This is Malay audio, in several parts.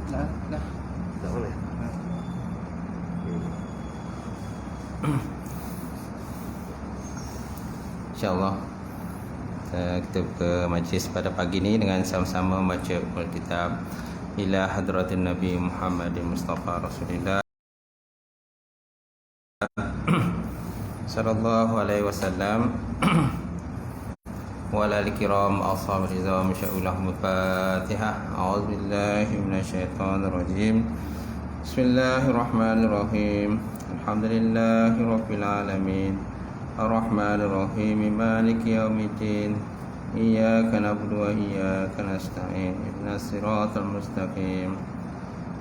Dah. Tak boleh. InsyaAllah kita ke majlis pada pagi ni dengan sama-sama baca Alkitab ila hadratin Nabi Muhammadin Mustafa Rasulullah sallallahu alaihi wasallam wa ala al-kiram ashab rizam sya'ulahum Fatihah. A'udzubillahi minasyaitonir rajim. Bismillahirrahmanirrahim. Alhamdulillahi rabbil alamin. Ar-Rahmanir Rahim. Maliki yaumiddin. Iyyaka na'budu wa iyyaka nasta'in. Ihdinas siratal mustaqim.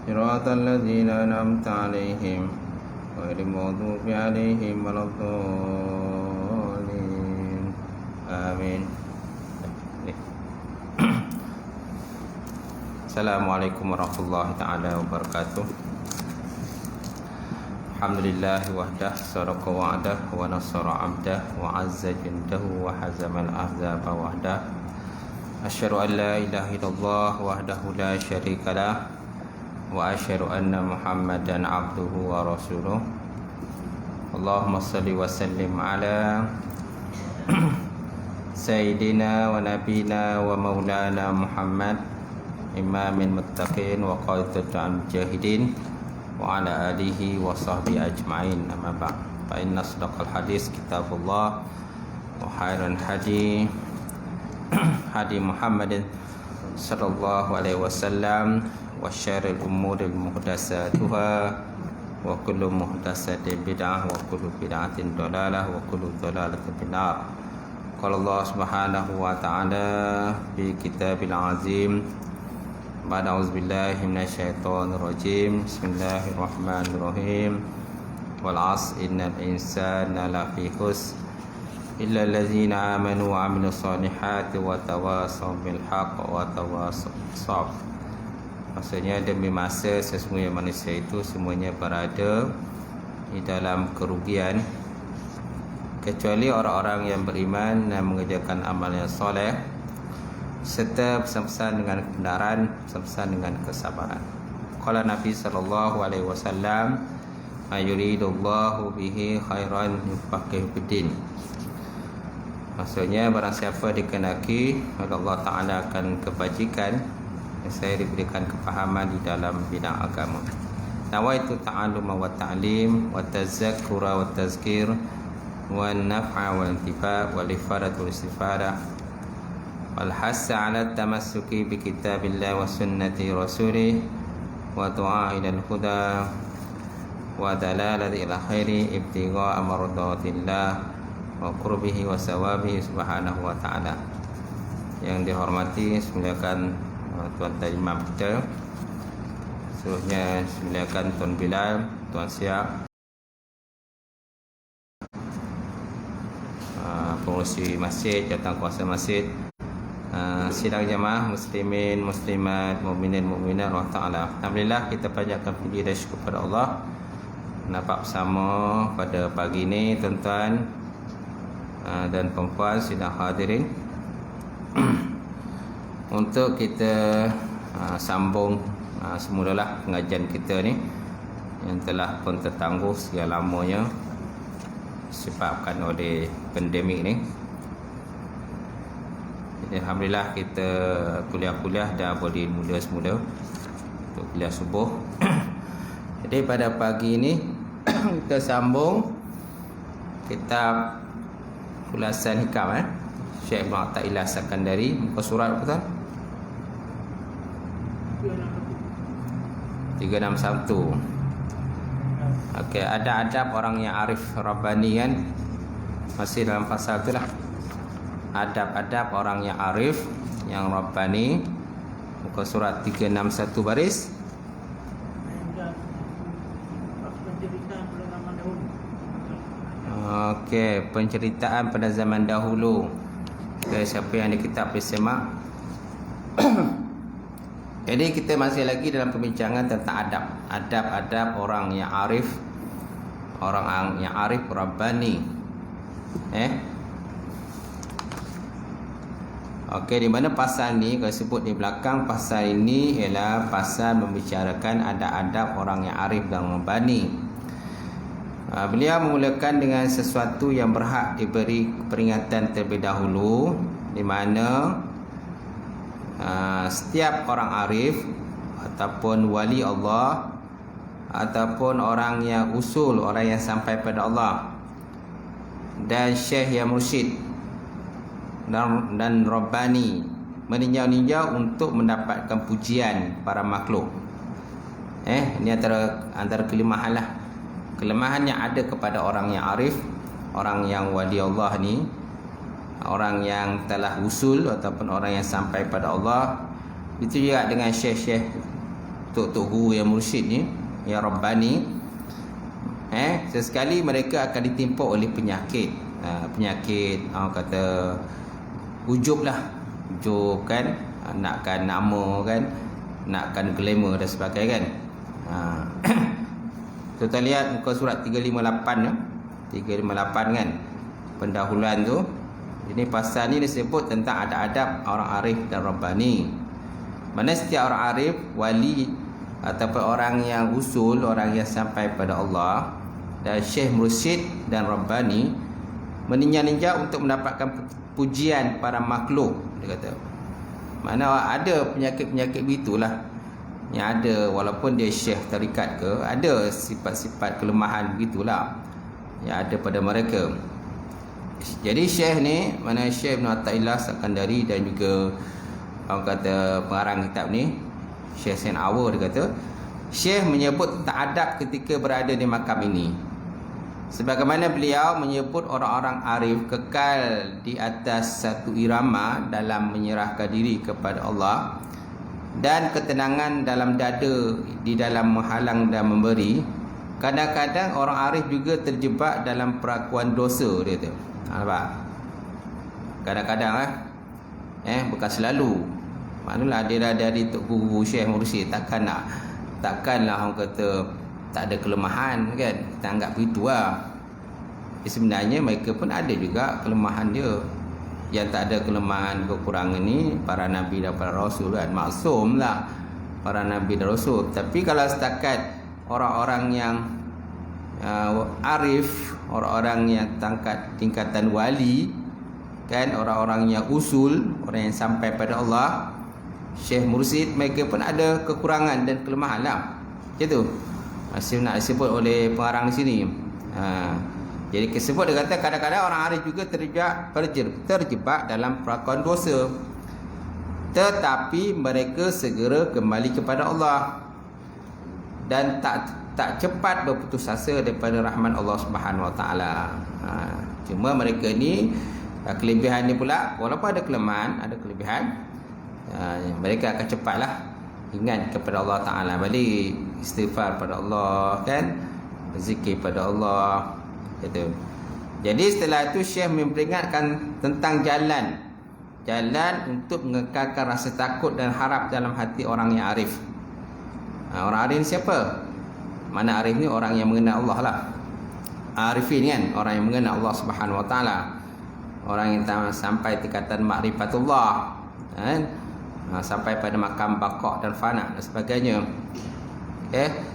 Siratal ladzina an'amta 'alaihim ghairil maghdubi 'alaihim waladdallin. Amin. Assalamualaikum warahmatullahi taala wabarakatuh. Alhamdulillah wahdah sadaqa wa'dah wa nasara 'abdah wa 'azza jundahu wa hazamal ahzaba wahdah. Asyhadu an la ilaha illallah wahdahu la syarikalah wa asyhadu anna Muhammadan 'abduhu wa rasuluh. Allahumma shalli wa sallim ala sayyidina wa nabiyina wa maulana Muhammad imamil muttaqin wa qaidatul mujahidin wa ala alihi wa sahbihi ajma'in. Amma ba'd. Fa inna asdaqal hadis kitabullah wa khairal hadi hadi Muhammadin sallallahu alaihi wasallam wa syarril umuri muhdatsatuha wa kullu muhdatsatin bid'ah wa kullu bid'atin dhalalah wa kullu dhalalatin finnar. Qala Allah subhanahu wa ta'ala fi kitabil azim. Ba'da auzubillahi minasyaitonir rajim. Bismillahirrahmanirrahim. Wal 'asr innal insana lafi khusr illa allazina amanu wa 'amilus solihati wa tawasaw bil haqq wa tawasaw bis sabr. Maksudnya demi masa sesungguhnya manusia itu semuanya berada di dalam kerugian kecuali orang-orang yang beriman dan mengerjakan amal yang soleh serta pesan-pesan dengan kebenaran, pesan-pesan dengan kesabaran. Qala Nabi sallallahu alaihi wasallam, "Ayuridullahu bihi khairan yufaqihu fiddin." Maksudnya barang siapa dikehendaki oleh Allah Taala akan kebajikan, saya diberikan kefahaman di dalam bidang agama. Nawaitu ta'alluma wa ta'lim wa tazakkura wa tazkir wa naf'a wal intifa' wal ifadatu wal istifadah wal hassa 'ala tamassuki bi kitabillah wa sunnati rasulih wa du'a ila al-huda wa dalalati ila khairi ibtigha'a mardatillah wa qurbihi wa sawabihi subhanahu wa ta'ala. Yang dihormati, silakan Tuan Imam kita, seluruhnya silakan Tuan Bilal, Tuan Siap, pengurusi masjid, jawatankuasa masjid, sidang jamaah muslimin, muslimat, mukminin, mukminat Allah Ta'ala. Alhamdulillah kita panjatkan puji dan syukur kepada Allah nampak bersama pada pagi ini tuan-tuan dan perempuan sidang hadirin untuk kita sambung semulalah pengajian kita ni yang telah pun tertangguh sekian lamanya disebabkan oleh pandemik ni. Jadi alhamdulillah kita kuliah-kuliah dah boleh mula semula untuk kuliah subuh. Jadi pada pagi ini kita sambung kitab Khulasan Hikam Syekh Ibn Atta'illah Sakandari, muka surat apa tuan? 361. Okey, ada adab orang yang arif rabbani kan? Masih dalam pasal itulah. Adab-adab orang yang arif yang rabbani, muka surat 361 baris. Okey, penceritaan pada zaman dahulu. Okay, siapa yang ada kitab boleh semak. Jadi kita masih lagi dalam pembincangan tentang adab. Adab-adab orang yang arif, orang yang arif rabbani. Okey, di mana pasal ni kalau sebut di belakang, pasal ini ialah pasal membicarakan adab-adab orang yang arif dan rabbani. Beliau memulakan dengan sesuatu yang berhak diberi peringatan terlebih dahulu, di mana setiap orang arif ataupun wali Allah ataupun orang yang usul, orang yang sampai pada Allah, dan syekh yang mursyid dan rabbani meninjau-ninjau untuk mendapatkan pujian para makhluk. Ini antara kelemahan lah. Kelemahan yang ada kepada orang yang arif, orang yang wali Allah ni, orang yang telah usul ataupun orang yang sampai pada Allah. Itu juga dengan syekh-syekh, tok-tok guru yang mursyid ni, yang rabbani. Sesekali mereka akan ditimpa oleh penyakit. Penyakit orang kata ujub lah. Ujub kan, nakkan nama kan, nakkan glamour dan sebagainya kan. Kita lihat muka surat 358 ya. 358 kan, pendahuluan tu. Ini pasal ni disebut tentang adab-adab orang arif dan rabbani. Mana setiap orang arif, wali ataupun orang yang usul, orang yang sampai pada Allah, dan syekh mursyid dan rabbani meninjau-ninjau untuk mendapatkan pujian para makhluk, dia kata. Mana ada penyakit-penyakit begitulah yang ada, walaupun dia syekh tarikat ke, ada sifat-sifat kelemahan begitulah yang ada pada mereka. Jadi syekh ni, mana Syekh Ibn Atta'illah Sakandari dan juga orang kata pengarang kitab ni, Syekh Sain Awar, dia kata syekh menyebut tentang adab ketika berada di makam ini. Sebagaimana beliau menyebut orang-orang arif kekal di atas satu irama dalam menyerahkan diri kepada Allah dan ketenangan dalam dada di dalam menghalang dan memberi. Kadang-kadang orang arif juga terjebak dalam perakuan dosa, dia tu. Nampak? Kadang-kadang bukan selalu. Maknanya dia dah dari tok guru syekh mursyid, takkanlah orang kata tak ada kelemahan kan, kita anggap begitu lah. Sebenarnya mereka pun ada juga kelemahan dia. Yang tak ada kelemahan, kekurangan ni para nabi dan para rasul kan, maksum lah para nabi dan rasul. Tapi kalau setakat orang-orang yang arif, orang-orang yang tingkatan wali kan, orang-orang yang usul, orang yang sampai pada Allah, syekh mursyid, mereka pun ada kekurangan dan kelemahan lah. Macam tu masih nak disebut oleh pengarang di sini. Jadi kesebut dia kata kadang-kadang orang arif juga terjebak dalam perakuan dosa, tetapi mereka segera kembali kepada Allah dan tak cepat berputus asa daripada rahmat Allah Subhanahu Wa Taala. Cuma mereka ni kelebihan ni pula, walaupun ada kelemahan, ada kelebihan, mereka akan cepatlah ingat kepada Allah Ta'ala, balik istighfar pada Allah kan, berzikir pada Allah gitu. Jadi setelah itu Syekh memperingatkan tentang jalan untuk mengekalkan rasa takut dan harap dalam hati orang yang arif. Orang arif ni siapa? Mana arif ni orang yang mengenal Allah lah. Arifin kan, orang yang mengenal Allah Subhanahu Wa Taala, orang yang sampai tingkatan makrifatullah kan, sampai pada makam baqak dan fana dan sebagainya.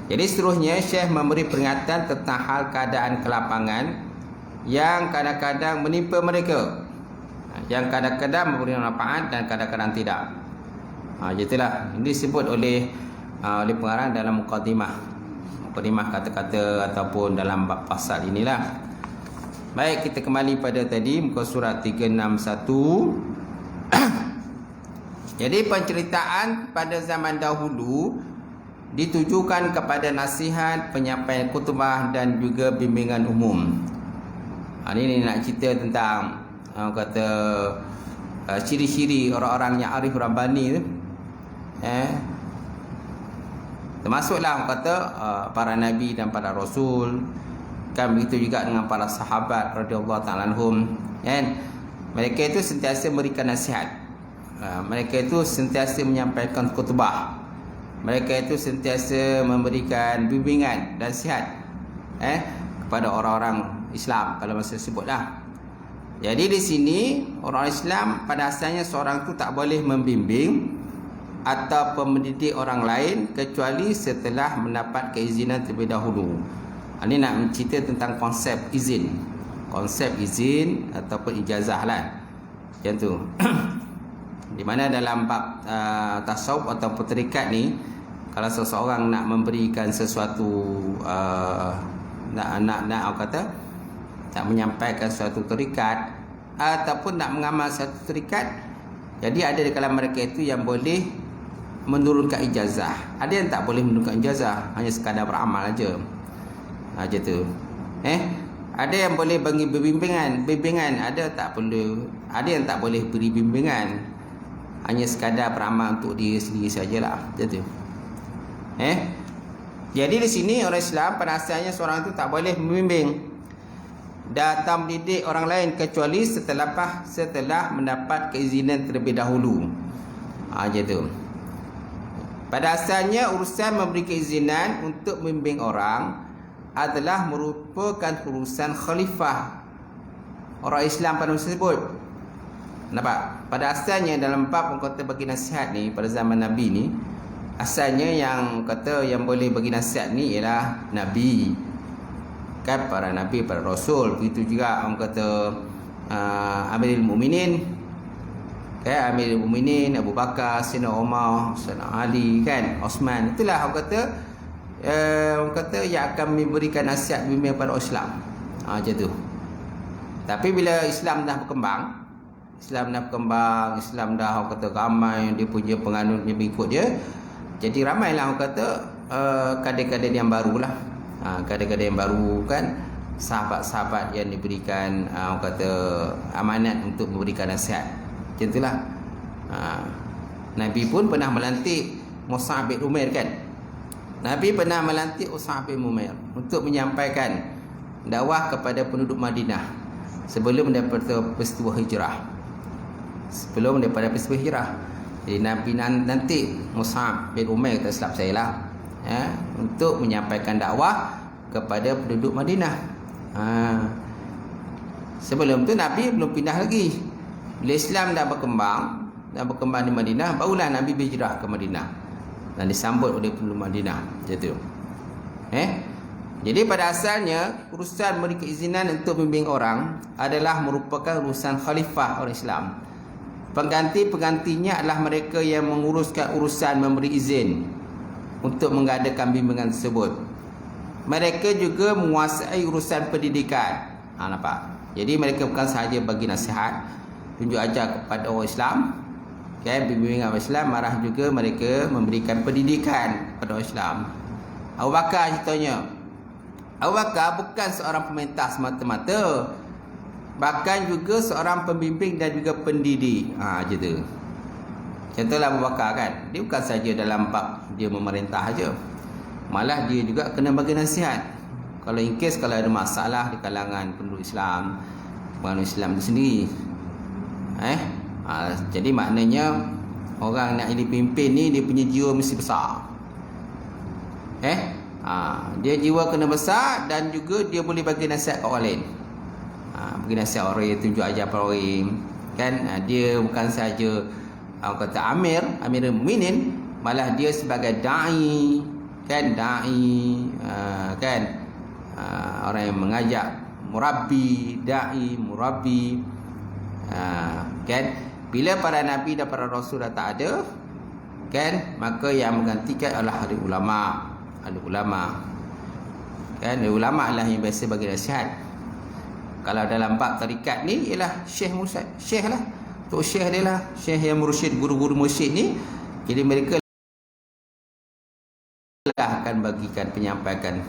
Jadi seterusnya Syekh memberi peringatan tentang hal keadaan kelapangan yang kadang-kadang menimpa mereka, yang kadang-kadang memberi manfaat dan kadang-kadang tidak. Itulah ini disebut oleh pengarang dalam mukadimah kata-kata ataupun dalam bab pasal inilah. Baik, kita kembali pada tadi muka surat 361. Jadi penceritaan pada zaman dahulu ditujukan kepada nasihat, penyampaian khutbah dan juga bimbingan umum. Ini nak cerita tentang kata ciri-ciri orang-orang yang arif rabbani tu. Termasuklah kata para nabi dan para rasul, kan begitu juga dengan para sahabat radhiyallahu ta'ala anhum kan. Mereka itu sentiasa memberikan nasihat, mereka itu sentiasa menyampaikan khutbah, mereka itu sentiasa memberikan bimbingan dan nasihat kepada orang-orang Islam, kalau masa sebutlah. Jadi di sini orang Islam pada asalnya seorang tu tak boleh membimbing atau mendidik orang lain kecuali setelah mendapat keizinan terlebih dahulu. Ini nak cerita tentang konsep izin. Konsep izin ataupun ijazah lah. Macam tu. Di mana dalam bab tasawuf ataupun tarikat ni, kalau seseorang nak memberikan sesuatu nak menyampaikan suatu tarikat ataupun nak mengamal satu tarikat, jadi ada di kalangan mereka itu yang boleh menurunkan ijazah. Ada yang tak boleh menurunkan ijazah, hanya sekadar beramal aja. Macam tu. Ada yang boleh bagi bimbingan, ada tak perlu. Ada yang tak boleh beri bimbingan, hanya sekadar beramal untuk diri sendiri sajalah. Macam tu. Jadi di sini orang Islam pada asalnya seorang itu tak boleh membimbing datang mendidik orang lain kecuali setelah mendapat keizinan terlebih dahulu. Macam tu. Pada asalnya urusan memberi keizinan untuk membimbing orang adalah merupakan urusan khalifah orang Islam pada masa tersebut. Nampak? Pada asalnya dalam bab orang kata bagi nasihat ni pada zaman Nabi ni, asalnya yang kata yang boleh bagi nasihat ni ialah Nabi. Kan para Nabi, para Rasul. Begitu juga orang kata Amirul Mukminin. Amirul Mukminin, Abu Bakar, Sayyidina Umar, Sayyidina Ali, kan, Osman. Itulah orang kata yang akan memberikan nasihat bimbing pada Islam. Macam tu. Tapi bila Islam dah berkembang, Islam dah orang kata ramai dia punya penganut yang mengikut dia. Jadi ramailah orang kata kader-kader yang barulah. Kader-kader yang baru, kan, sahabat-sahabat yang diberikan orang kata amanat untuk memberikan nasihat. Macam itulah. Nabi pun pernah melantik Mus'ab bin Umair, kan. Nabi pernah melantik Mus'ab bin Umair untuk menyampaikan dakwah kepada penduduk Madinah sebelum daripada peristiwa hijrah. Jadi Nabi nanti Mus'ab bin Umair, tak silap saya lah, untuk menyampaikan dakwah kepada penduduk Madinah. Sebelum tu Nabi belum pindah lagi. Bila Islam dah berkembang di Madinah, barulah Nabi berhijrah ke Madinah dan disambut oleh penduduk Madinah. Macam tu. Jadi pada asalnya urusan memberi keizinan untuk membimbing orang adalah merupakan urusan khalifah orang Islam. Pengganti-penggantinya adalah mereka yang menguruskan urusan memberi izin untuk mengadakan bimbingan tersebut. Mereka juga menguasai urusan pendidikan. Nampak? Jadi mereka bukan sahaja bagi nasihat, tunjuk ajar kepada orang Islam, kan, bimbingan orang Islam, marah juga mereka memberikan pendidikan kepada orang Islam. Abu Bakar ceritanya, Abu Bakar bukan seorang pemerintah semata-mata, bahkan juga seorang pembimbing dan juga pendidik. Macam tu. Contohlah Abu Bakar, kan, dia bukan saja dalam bab dia memerintah aja, malah dia juga kena bagi nasihat. Kalau kalau ada masalah di kalangan penduduk Islam, penganut Islam itu sendiri. Jadi maknanya orang nak jadi pimpin ni dia punya jiwa mesti besar. Dia jiwa kena besar dan juga dia boleh bagi nasihat ke orang lain. Bagi nasihat orang, tunjuk ajar para orang, kan. Dia bukan saja orang kata Amirul Mukminin, malah dia sebagai dai, kan, orang yang mengajak, murabbi, kan. Bila para nabi dan para rasul dah tak ada, kan, maka yang menggantikan adalah ahli ulama, kan. Ahli ulama lah yang biasa bagi nasihat. Kalau dalam bab tarikat ni ialah syekh lah, tok syekh dia lah, syekh yang mursyid, guru-guru mursyid ni. Jadi mereka lah akan bagikan penyampaian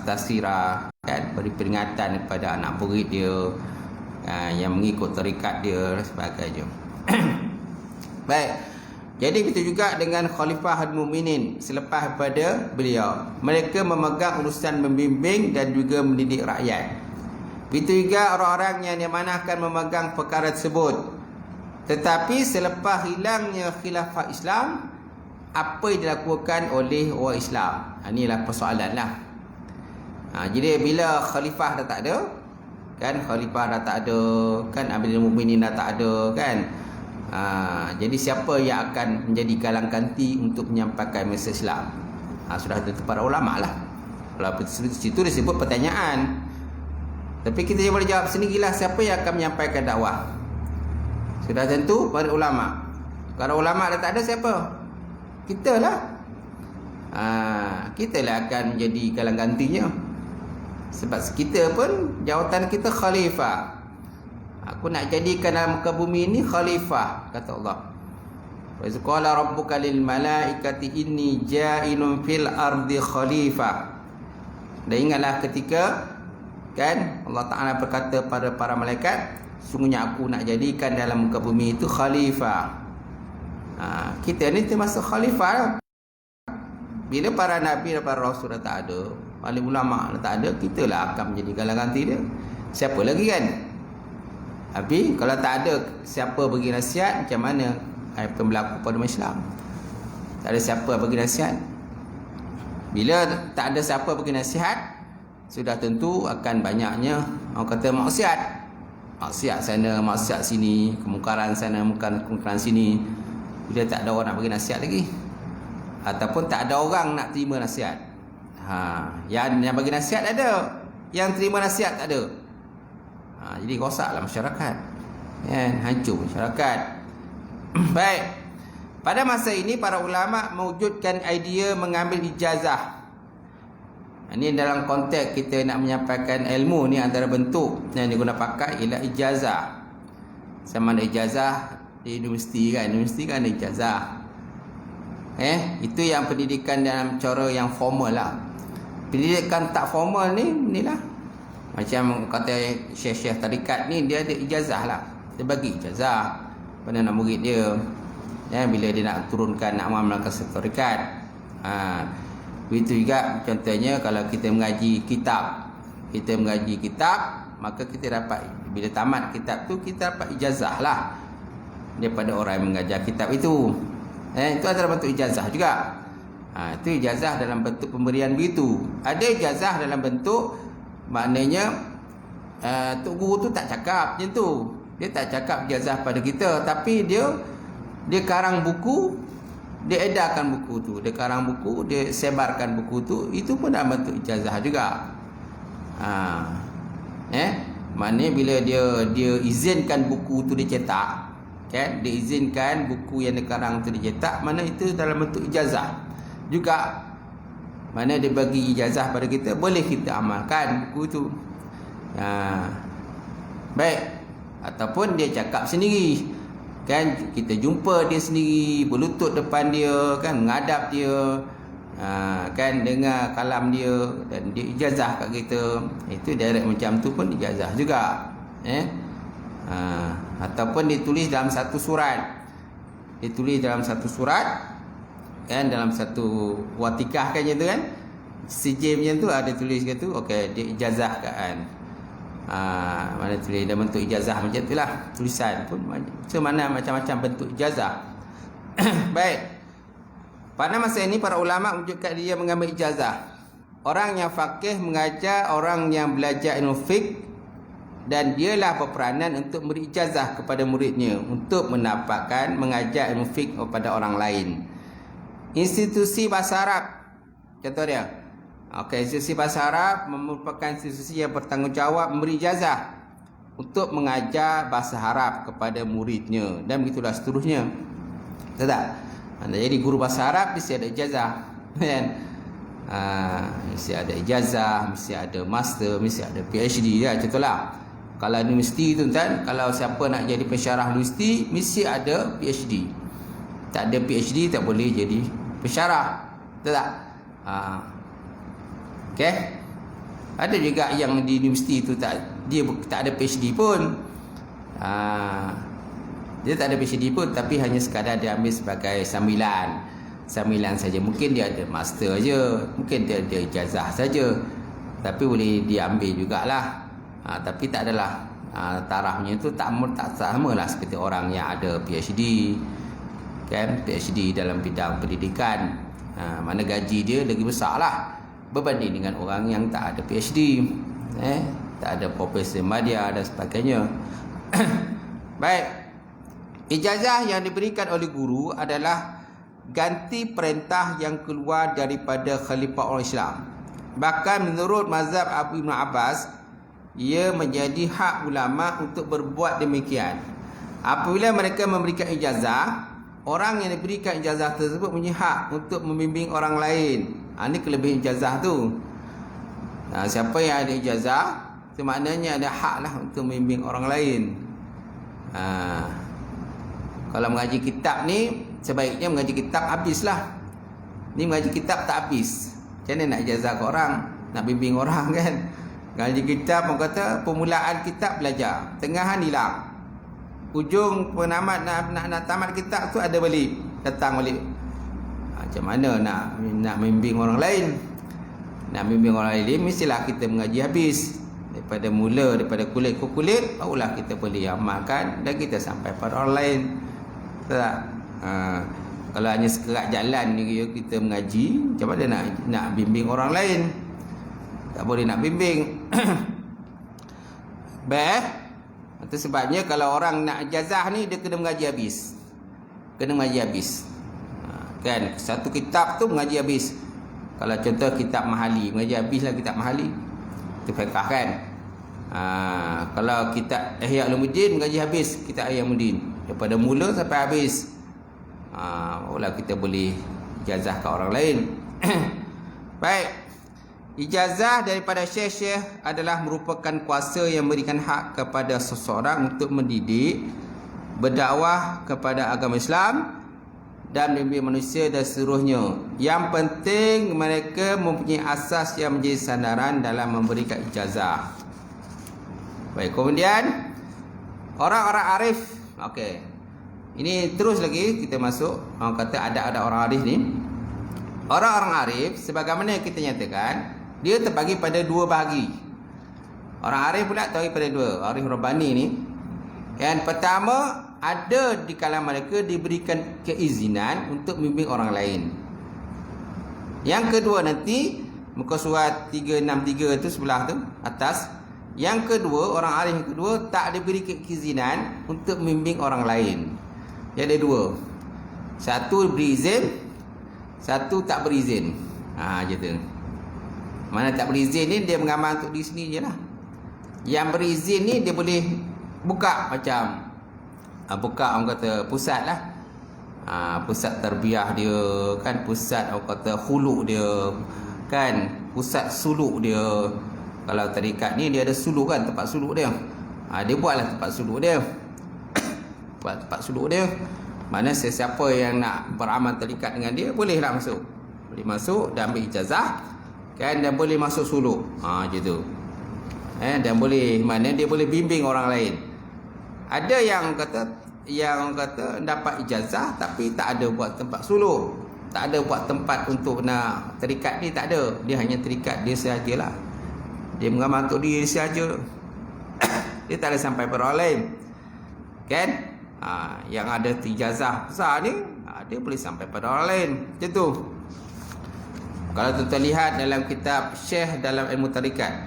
tasirah, kan, beri peringatan kepada anak murid dia yang mengikut tarikat dia dan sebagainya. Baik. Jadi begitu juga dengan Khalifah Al-Mu'minin selepas pada beliau. Mereka memegang urusan membimbing dan juga mendidik rakyat. Begitu juga orang-orang yang diamanahkan memegang perkara tersebut. Tetapi selepas hilangnya khilafah Islam, apa yang dilakukan oleh orang Islam? Inilah persoalan lah. Jadi bila khalifah dah tak ada, kan, khalifah dah tak ada kan, Amirul Mukminin dah tak ada kan. Jadi siapa yang akan menjadi galang ganti untuk menyampaikan mesej Islam? Sudah tentu para ulama lah. Kalau situ disebut pertanyaan, tapi kita boleh jawab sendirilah, siapa yang akan menyampaikan dakwah? Sudah tentu para ulama. Kalau ulama dah tak ada, siapa? Kita lah. Kita lah akan menjadi galang gantinya. Sebab kita pun jawatan kita khalifah. Aku nak jadikan dalam muka bumi ini khalifah, kata Allah. Wa iz qala rabbuka lil malaikati inni ja'ilun fil ardi khalifah. Dan ingatlah ketika kan Allah Ta'ala berkata pada para malaikat, sungguhnya aku nak jadikan dalam muka bumi itu khalifah. Kita ni termasuk khalifah lah. Bila para nabi dan para rasul dah tak ada, alim ulama dah tak ada, kita lah akan menjadi galang ganti dia. Siapa lagi kan? Tapi kalau tak ada siapa bagi nasihat, macam mana apa yang berlaku pada Islam? Tak ada siapa bagi nasihat. Bila tak ada siapa bagi nasihat, sudah tentu akan banyaknya orang kata maksiat. Maksiat sana, maksiat sini, kemungkaran sana, kemungkaran sini. Bila tak ada orang nak bagi nasihat lagi, ataupun tak ada orang nak terima nasihat. Yang bagi nasihat ada, yang terima nasihat tak ada. Jadi rosaklah masyarakat, hancur masyarakat. Baik, pada masa ini para ulama mewujudkan idea mengambil ijazah. Ini dalam konteks kita nak menyampaikan ilmu ni, antara bentuk yang diguna pakai ialah ijazah. Sama ada ijazah di universiti kan, universiti kan ada ijazah. Itu yang pendidikan dalam cara yang formal lah. Pendidikan tak formal ni, inilah macam kata syekh-syekh tarikat ni, dia ada ijazah lah. Dia bagi ijazah pada anak murid dia, bila dia nak turunkan, nak mengamalkan satu tarikat. Begitu juga contohnya kalau kita mengaji kitab. Kita mengaji kitab, maka kita dapat, bila tamat kitab tu, kita dapat ijazah lah daripada orang yang mengajar kitab itu. Itu adalah bentuk ijazah juga. Itu ijazah dalam bentuk pemberian begitu. Ada ijazah dalam bentuk, maknanya Tok Guru tu tak cakap macam tu. Dia tak cakap ijazah pada kita, tapi dia karang buku, dia edarkan buku tu, dia karang buku, dia sebarkan buku tu. Itu pun dalam bentuk ijazah juga. Maknanya bila dia izinkan buku tu dicetak, kan, dia izinkan buku yang dikarang tu dicetak, mana itu dalam bentuk ijazah juga. Mana dia bagi ijazah pada kita, boleh kita amalkan buku tu. Baik, ataupun dia cakap sendiri, kan, kita jumpa dia sendiri, berlutut depan dia, kan, menghadap dia, kan, dengar kalam dia, dan dia ijazah kat kita. Itu direct macam tu pun ijazah juga. Ataupun ditulis dalam satu surat. Ditulis dalam satu surat, kan, dalam satu watikah kan, macam tu kan, sijil macam tu, ada tulis ke tu, okey, dia ijazah kan. Mana tulis dalam bentuk ijazah macam tu lah. Tulisan pun macam-macam bentuk ijazah. Baik, pada masa ini para ulama menunjukkan dia mengambil ijazah. Orang yang faqih mengajar orang yang belajar ilmu fiqh, dan dialah berperanan untuk beri ijazah kepada muridnya untuk mendapatkan mengajar ilmu fiqh kepada orang lain. Institusi bahasa Arab, contoh dia. Institusi bahasa Arab merupakan institusi yang bertanggungjawab memberi ijazah untuk mengajar bahasa Arab kepada muridnya, dan begitulah seterusnya. Betul tak? Jadi guru bahasa Arab mesti ada ijazah, kan? Mesti ada ijazah, mesti ada master, mesti ada PhD ya, contohlah. Kalau universiti tu kan, kalau siapa nak jadi pensyarah universiti, mesti ada PhD. Tak ada PhD tak boleh jadi pensyarah. Betul tak? Okey. Ada juga yang di universiti tu dia tak ada PhD pun. Dia tak ada PhD pun, tapi hanya sekadar dia ambil sebagai sambilan saja. Mungkin dia ada master aja, mungkin dia ada ijazah saja, tapi boleh diambil jugalah. Tapi tak adalah tarafnya tu tak samalah seperti orang yang ada PhD, kan, PhD dalam bidang pendidikan. Mana gaji dia lagi besar lah berbanding dengan orang yang tak ada PhD. tak ada profesor madya dan sebagainya. Baik, ijazah yang diberikan oleh guru adalah ganti perintah yang keluar daripada khalifah orang Islam. Bahkan menurut mazhab Abu Ibn Abbas, ia menjadi hak ulama untuk berbuat demikian. Apabila mereka memberikan ijazah, orang yang diberikan ijazah tersebut punya hak untuk membimbing orang lain. Ini kelebihan ijazah tu. Siapa yang ada ijazah, itu maknanya ada hak lah untuk membimbing orang lain. Kalau mengaji kitab ni, sebaiknya mengaji kitab habislah. Ni mengaji kitab tak habis. Macam mana nak ijazah ke orang, nak bimbing orang kan? Mengaji kitab, orang kata permulaan kitab belajar, tengahan hilang, ujung penamat nak tamat kitab tu ada balik, datang balik. Macam mana nak membimbing orang lain? Nak membimbing orang lain mestilah kita mengaji habis. Daripada mula, daripada kulit ke kulit, barulah kita boleh amalkan dan kita sampai pada orang lain. Tak? Kalau hanya sekerat jalan ni kita mengaji, macam mana nak bimbing orang lain? Tak boleh nak bimbing. Itu sebabnya kalau orang nak ijazah ni, dia kena mengaji habis. Kena mengaji habis. Kan, satu kitab tu mengaji habis. Kalau contoh kitab Mahali, mengaji habislah kitab Mahali. Itu fiqh kan. Kalau kitab Ihya Ulumuddin, mengaji habis kitab Ihya Ulumuddin, daripada mula sampai habis. Barulah kita boleh ijazah ke orang lain. Baik, ijazah daripada syekh-syekh adalah merupakan kuasa yang memberikan hak kepada seseorang untuk mendidik, berdakwah kepada agama Islam dan membimbing manusia dan seluruhnya. Yang penting mereka mempunyai asas yang menjadi sandaran dalam memberikan ijazah. Baik, kemudian orang-orang arif. Okey, ini terus lagi kita masuk. Orang kata ada orang arif ni. Orang-orang arif, sebagaimana kita nyatakan, dia terbagi pada dua bahagi. Orang arif pula terbagi pada dua. Arif Rabbani ni, yang pertama, ada di kalangan mereka diberikan keizinan untuk membimbing orang lain. Yang kedua nanti, muka surat 363 tu sebelah tu atas. Yang kedua, orang arif yang kedua tak diberi keizinan untuk membimbing orang lain. Dia ada dua. Satu berizin, satu tak berizin. Gitu. Mana tak berizin ni dia mengamal untuk diri sendiri je lah. Yang berizin ni dia boleh buka macam buka orang kata pusat lah. Pusat tarbiyah dia kan, pusat orang kata khuluk dia kan, pusat suluk dia. Kalau tarikat ni dia ada suluk kan, tempat suluk dia. Dia buatlah tempat suluk dia. Buat tempat suluk dia. Mana sesiapa yang nak beramal tarikat dengan dia bolehlah masuk. Boleh masuk dan ambil ijazah kan, dan boleh masuk suluk. Gitu. Dan boleh, mana dia boleh bimbing orang lain. Ada yang kata dapat ijazah tapi tak ada buat tempat suluk, tak ada buat tempat untuk nak tarikat ni, tak ada. Dia hanya tarikat dia sajalah. Dia mengamal untuk diri saja. Dia tak ada sampai pada orang lain. Kan? Yang ada ijazah besar ni, dia boleh sampai pada orang lain. Macam tu. Kalau tuan-tuan lihat dalam kitab Syekh dalam ilmu tarikat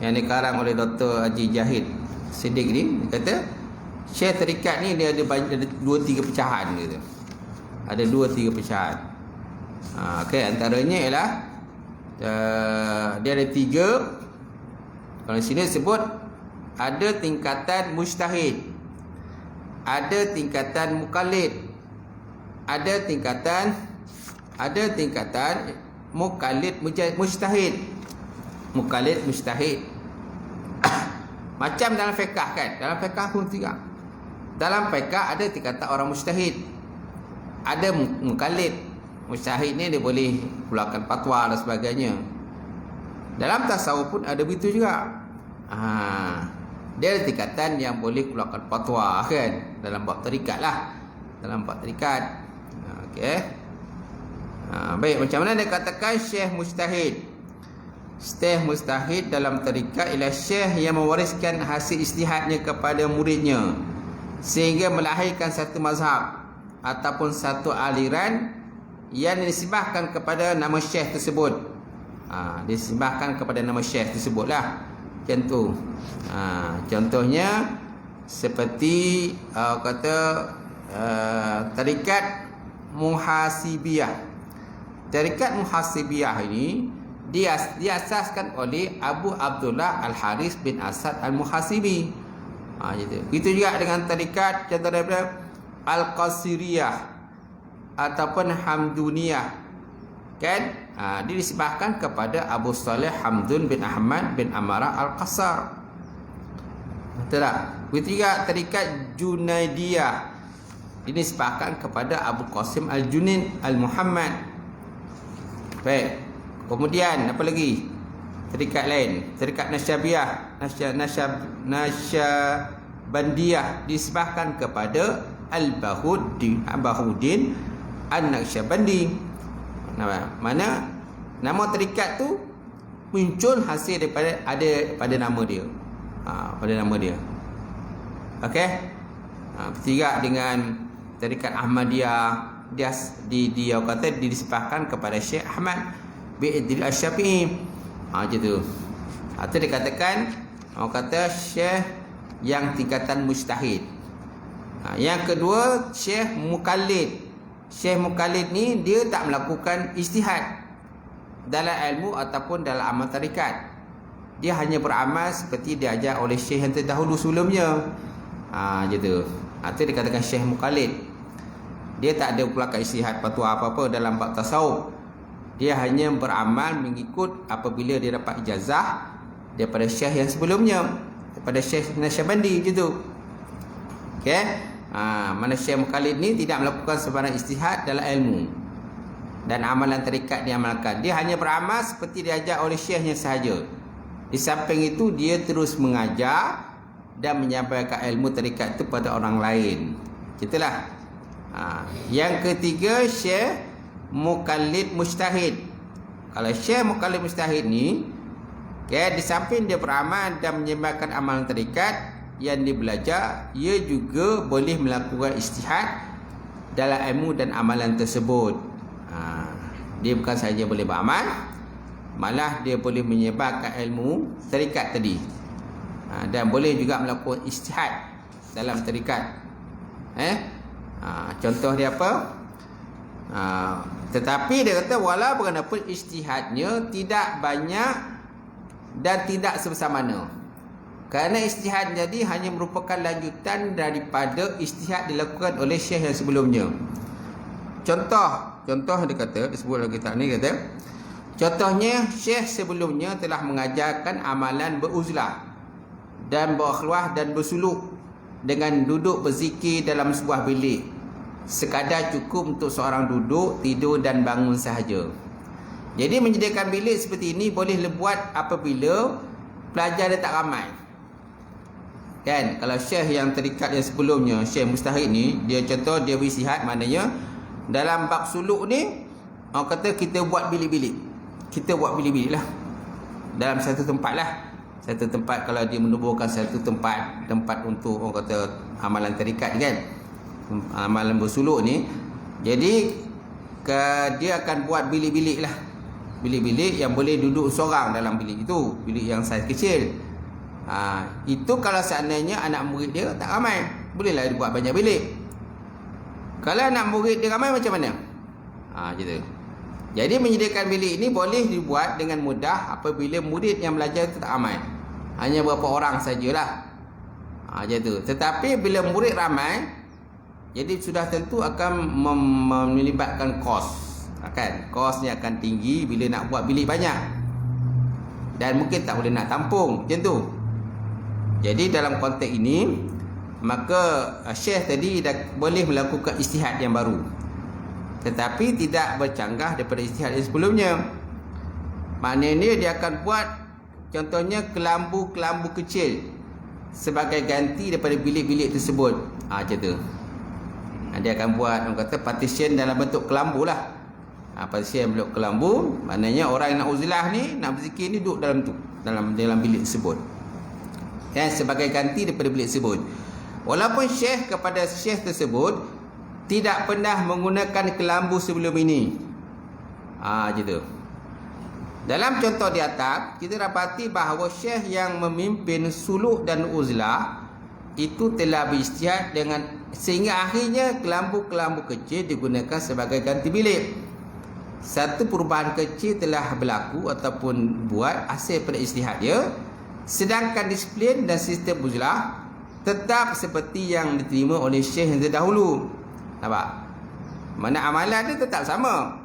yang dikarang oleh Dr. Haji Jahid Siddiq ni, dia kata Syekh tarikat ni dia ada 2-3 pecahan gitu. Ada 2-3 pecahan. Okey, antaranya ialah dia ada 3. Kalau sini sebut ada tingkatan mujtahid, ada tingkatan mukallid, ada tingkatan mukallid mujtahid. Mukallid mujtahid. Macam dalam fiqh kan, dalam fiqh pun tiga. Dalam fiqh ada tingkatan orang mujtahid, ada mukallid. Mujtahid ni dia boleh keluarkan fatwa dan sebagainya. Dalam tasawuf pun ada begitu juga. Dia ada tingkatan yang boleh keluarkan fatwa kan, dalam bab tarikat lah, dalam bab tarikat. Okey. Baik, macam mana dia katakan syekh mujtahid? Syekh mujtahid dalam tarikat ialah syekh yang mewariskan hasil ijtihadnya kepada muridnya sehingga melahirkan satu mazhab ataupun satu aliran yang disebahkan kepada nama syekh tersebut. Disebahkan kepada nama syekh tersebutlah. Macam tu. Contohnya seperti tarikat muhasibiyah. Tarikat muhasibiyah ini diasaskan oleh Abu Abdullah Al-Haris bin Asad Al-Muhasibi. Gitu. Itu juga dengan tarikat contoh daripada Al-Qasiriyah ataupun Hamduniyah. Kan? Dia disebahkan kepada Abu Saleh Hamdun bin Ahmad bin Amarah Al-Qasar. Betul tak? Begitu juga tarikat Junaidiyah. Ini disebahkan kepada Abu Qasim Al-Junaid Al-Muhammad. Baik. Kemudian apa lagi? Tarikat lain, tarikat Nasyabiyah, Nasyabandiyah disebahkan kepada Al-Bahudin An-Naqsyabandi. Mana nama tarikat tu muncul hasil daripada pada nama dia. Pada nama dia. Okey? Bertiga dengan tarikat Ahmadiyah, dia kata disebahkan kepada Syekh Ahmad bin Idris Asy-Syafi'i. Macam tu. Atau dikatakan orang kata Syekh yang tingkatan mujtahid. Yang kedua Syekh Mukallid. Syekh Mukallid ni dia tak melakukan ijtihad dalam ilmu ataupun dalam amal tarikat. Dia hanya beramal seperti diajar oleh syekh yang terdahulu sebelumnya. Macam tu. Atau dikatakan Syekh Mukallid. Dia tak ada melakukan ijtihad fatwa apa-apa dalam bab tasawuf. Dia hanya beramal mengikut apabila dia dapat ijazah daripada syekh yang sebelumnya, daripada Syekh Nasyabandi macam tu. Okey? Mana Syekh Mukallid ni tidak melakukan sebarang ijtihad dalam ilmu dan amalan tarikat dia amalkan. Dia hanya beramal seperti diajar oleh syekhnya sahaja. Di samping itu dia terus mengajar dan menyampaikan ilmu tarikat itu pada orang lain. Itulah. Yang ketiga Syekh Mukallid Mujtahid. Kalau Syekh Mukallid Mujtahid ni, di samping dia beramal dan menyebarkan amalan tarikat yang dia belajar, ia juga boleh melakukan ijtihad dalam ilmu dan amalan tersebut. Dia bukan sahaja boleh beramal, malah dia boleh menyebarkan ilmu tarikat tadi. Dan boleh juga melakukan ijtihad dalam tarikat. Contoh dia apa? Tetapi dia kata walaupun ijtihadnya tidak banyak dan tidak sebesar-mana. Kerana ijtihad jadi hanya merupakan lanjutan daripada ijtihad dilakukan oleh syekh yang sebelumnya. Contoh dia kata, disebut lagi tak ni kata, contohnya syekh sebelumnya telah mengajarkan amalan beruzlah dan berkhulwah dan bersuluk dengan duduk berzikir dalam sebuah bilik. Sekadar cukup untuk seorang duduk, tidur dan bangun sahaja. Jadi menyediakan bilik seperti ini boleh buat apabila pelajar dia tak ramai. Kan? Kalau syekh yang tarikat yang sebelumnya, Syekh Mujtahid ni, dia contoh dia berisihat, maknanya dalam bab suluk ni orang kata kita buat bilik-bilik. Kita buat bilik-bilik lah dalam satu tempat lah. Satu tempat, kalau dia menubuhkan satu tempat untuk orang kata amalan tarikat kan, amalan bersuluk ni, jadi dia akan buat bilik-bilik lah. Bilik-bilik yang boleh duduk seorang dalam bilik itu, bilik yang saiz kecil. Itu kalau seandainya anak murid dia tak ramai, bolehlah dia buat banyak bilik. Kalau anak murid dia ramai macam mana? Gitu. Jadi menyediakan bilik ini boleh dibuat dengan mudah apabila murid yang belajar itu tak ramai, hanya berapa orang sajalah. Macam tu. Tetapi bila murid ramai, jadi sudah tentu akan melibatkan kos. Kosnya akan tinggi bila nak buat bilik banyak. Dan mungkin tak boleh nak tampung macam tu. Jadi dalam konteks ini, maka syekh tadi dah boleh melakukan ijtihad yang baru, tetapi tidak bercanggah daripada ijtihad yang sebelumnya. Maknanya dia akan buat contohnya kelambu-kelambu kecil sebagai ganti daripada bilik-bilik tersebut. Macam tu. Dia akan buat orang kata partition dalam bentuk kelambu lah. Partition bentuk kelambu, maknanya orang yang nak uzlah ni, nak berzikir ni duduk dalam tu, dalam bilik tersebut. Sebagai ganti daripada bilik tersebut. Walaupun syekh kepada syekh tersebut tidak pernah menggunakan kelambu sebelum ini. Gitu. Dalam contoh di atas, kita dapati bahawa syekh yang memimpin suluk dan uzlah itu telah berijtihad dengan sehingga akhirnya kelambu-kelambu kecil digunakan sebagai ganti bilik. Satu perubahan kecil telah berlaku ataupun buat hasil pada ijtihad dia, sedangkan disiplin dan sistem uzlah tetap seperti yang diterima oleh syekh yang terdahulu. Nampak? Mana amalan dia tetap sama,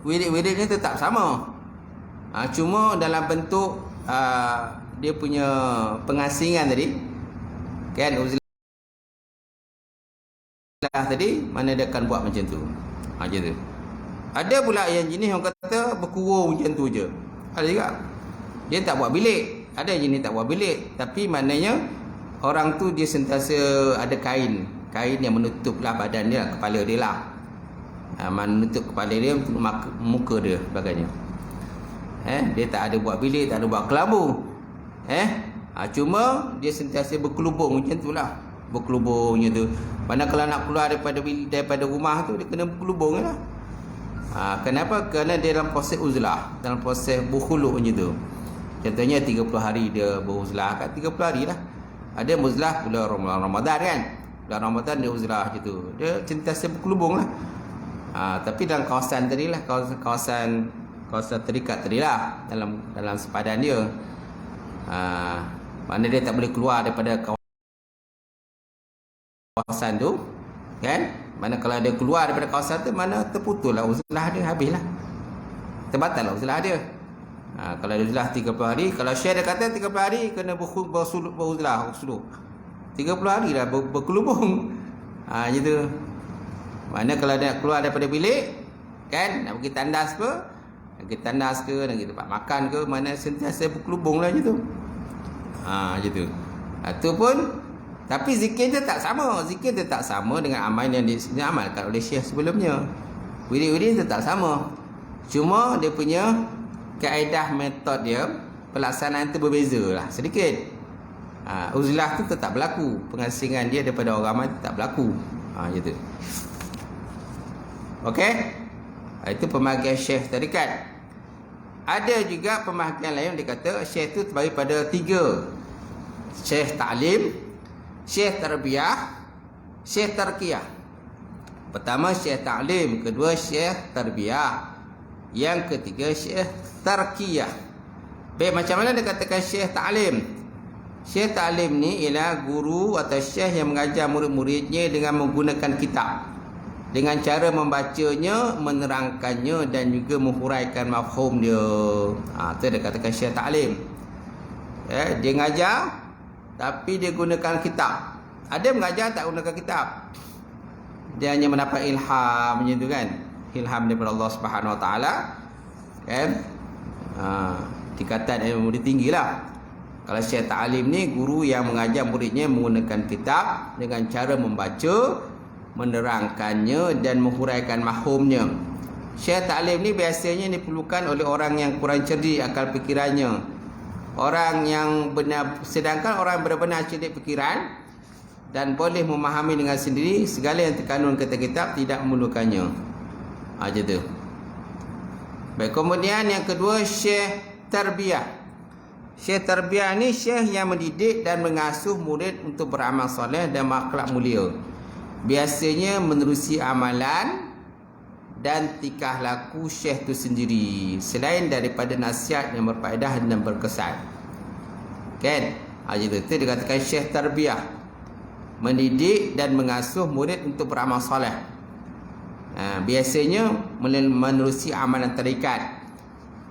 wirid-wiridnya tetap sama. Cuma dalam bentuk dia punya pengasingan tadi, kan, uzlah tadi mana dia akan buat macam tu. Macam tu. Ada pula yang jenis orang kata berkurung macam tu je. Ada juga. Dia tak buat bilik. Ada jenis tak buat bilik, tapi maknanya orang tu dia sentiasa ada kain yang menutuplah badan dia, kepala dia lah. Menutup kepala dia, muka dia sebagainya. Dia tak ada buat bilik, tak ada buat kelambu. Cuma dia sentiasa berkelubung macam tu lah. Berkelubung macam tu. Mana kalau nak keluar daripada rumah tu, dia kena berkelubung lah. Kenapa? Kerana dia dalam proses uzlah, dalam proses berkhuluk macam tu. Contohnya 30 hari dia beruzlah, kat 30 hari lah. Ada uzlah bulan Ramadan kan. Bulan Ramadan dia uzlah macam tu. Dia sentiasa berkelubung lah. Tapi dalam kawasan tadi lah, kawasan terikat tadi lah, dalam sepadan dia. Mana dia tak boleh keluar daripada kawasan tu, kan? Mana kalau dia keluar daripada kawasan tu, mana terputus lah uzlah dia, habis lah, terbatal lah uzlah dia. Kalau dia uzlah 30 hari, kalau syekh dia kata 30 hari kena beruzlah 30 hari lah berkelubung. Macam tu. Mana kalau dia nak keluar daripada bilik, kan, nak pergi tandas ke, nak pergi tandas ke, nak pergi tempat makan ke, mana sentiasa berkelubung lah macam tu. Macam tu. Itu pun, tapi zikir dia tak sama. Zikir dia tak sama dengan amal yang diamalkan oleh syekh sebelumnya. Wirid-wirid dia tak sama. Cuma dia punya kaedah metod dia, pelaksanaan tu berbeza lah sedikit. Uzlah tu tetap berlaku, pengasingan dia daripada orang ramai tetap berlaku. Macam tu. Okey? Itu pembahagian syekh tarikat. Ada juga pembahagian lain dia kata syekh tu terbagi pada 3. Syekh ta'lim, syekh tarbiyah, syekh tarkiyah. Pertama syekh ta'lim, kedua syekh tarbiyah, yang ketiga syekh tarkiyah. Baik, macam mana dia katakan syekh ta'lim? Syekh ta'lim ni ialah guru atau syekh yang mengajar murid-muridnya dengan menggunakan kitab, dengan cara membacanya, menerangkannya dan juga menghuraikan mafhum dia. Itu dia katakan syekh ta'lim. Dia mengajar tapi dia gunakan kitab. Ada mengajar tak gunakan kitab, dia hanya mendapat ilham macam tu kan, ilham daripada Allah Subhanahu Wa Taala, kan. Tingkatan ilmu dia tinggi lah. Kalau syekh ta'lim ni guru yang mengajar muridnya menggunakan kitab dengan cara membaca, menerangkannya dan menghuraikan mafhumnya. Syekh ta'lim ni biasanya diperlukan oleh orang yang kurang cerdik akal fikirannya, orang yang benar, sedangkan orang yang benar-benar cerdik fikiran dan boleh memahami dengan sendiri segala yang terkandung kata kitab tidak memerlukannya. Macam tu. Baik, kemudian yang kedua syekh tarbiyah. Syekh tarbiyah ni syekh yang mendidik dan mengasuh murid untuk beramal soleh dan akhlak mulia. Biasanya menerusi amalan dan tingkah laku syekh itu sendiri, selain daripada nasihat yang berfaedah dan berkesan. Kan? Itu dikatakan syekh tarbiyah, mendidik dan mengasuh murid untuk beramal soleh. Biasanya menerusi amalan tarikat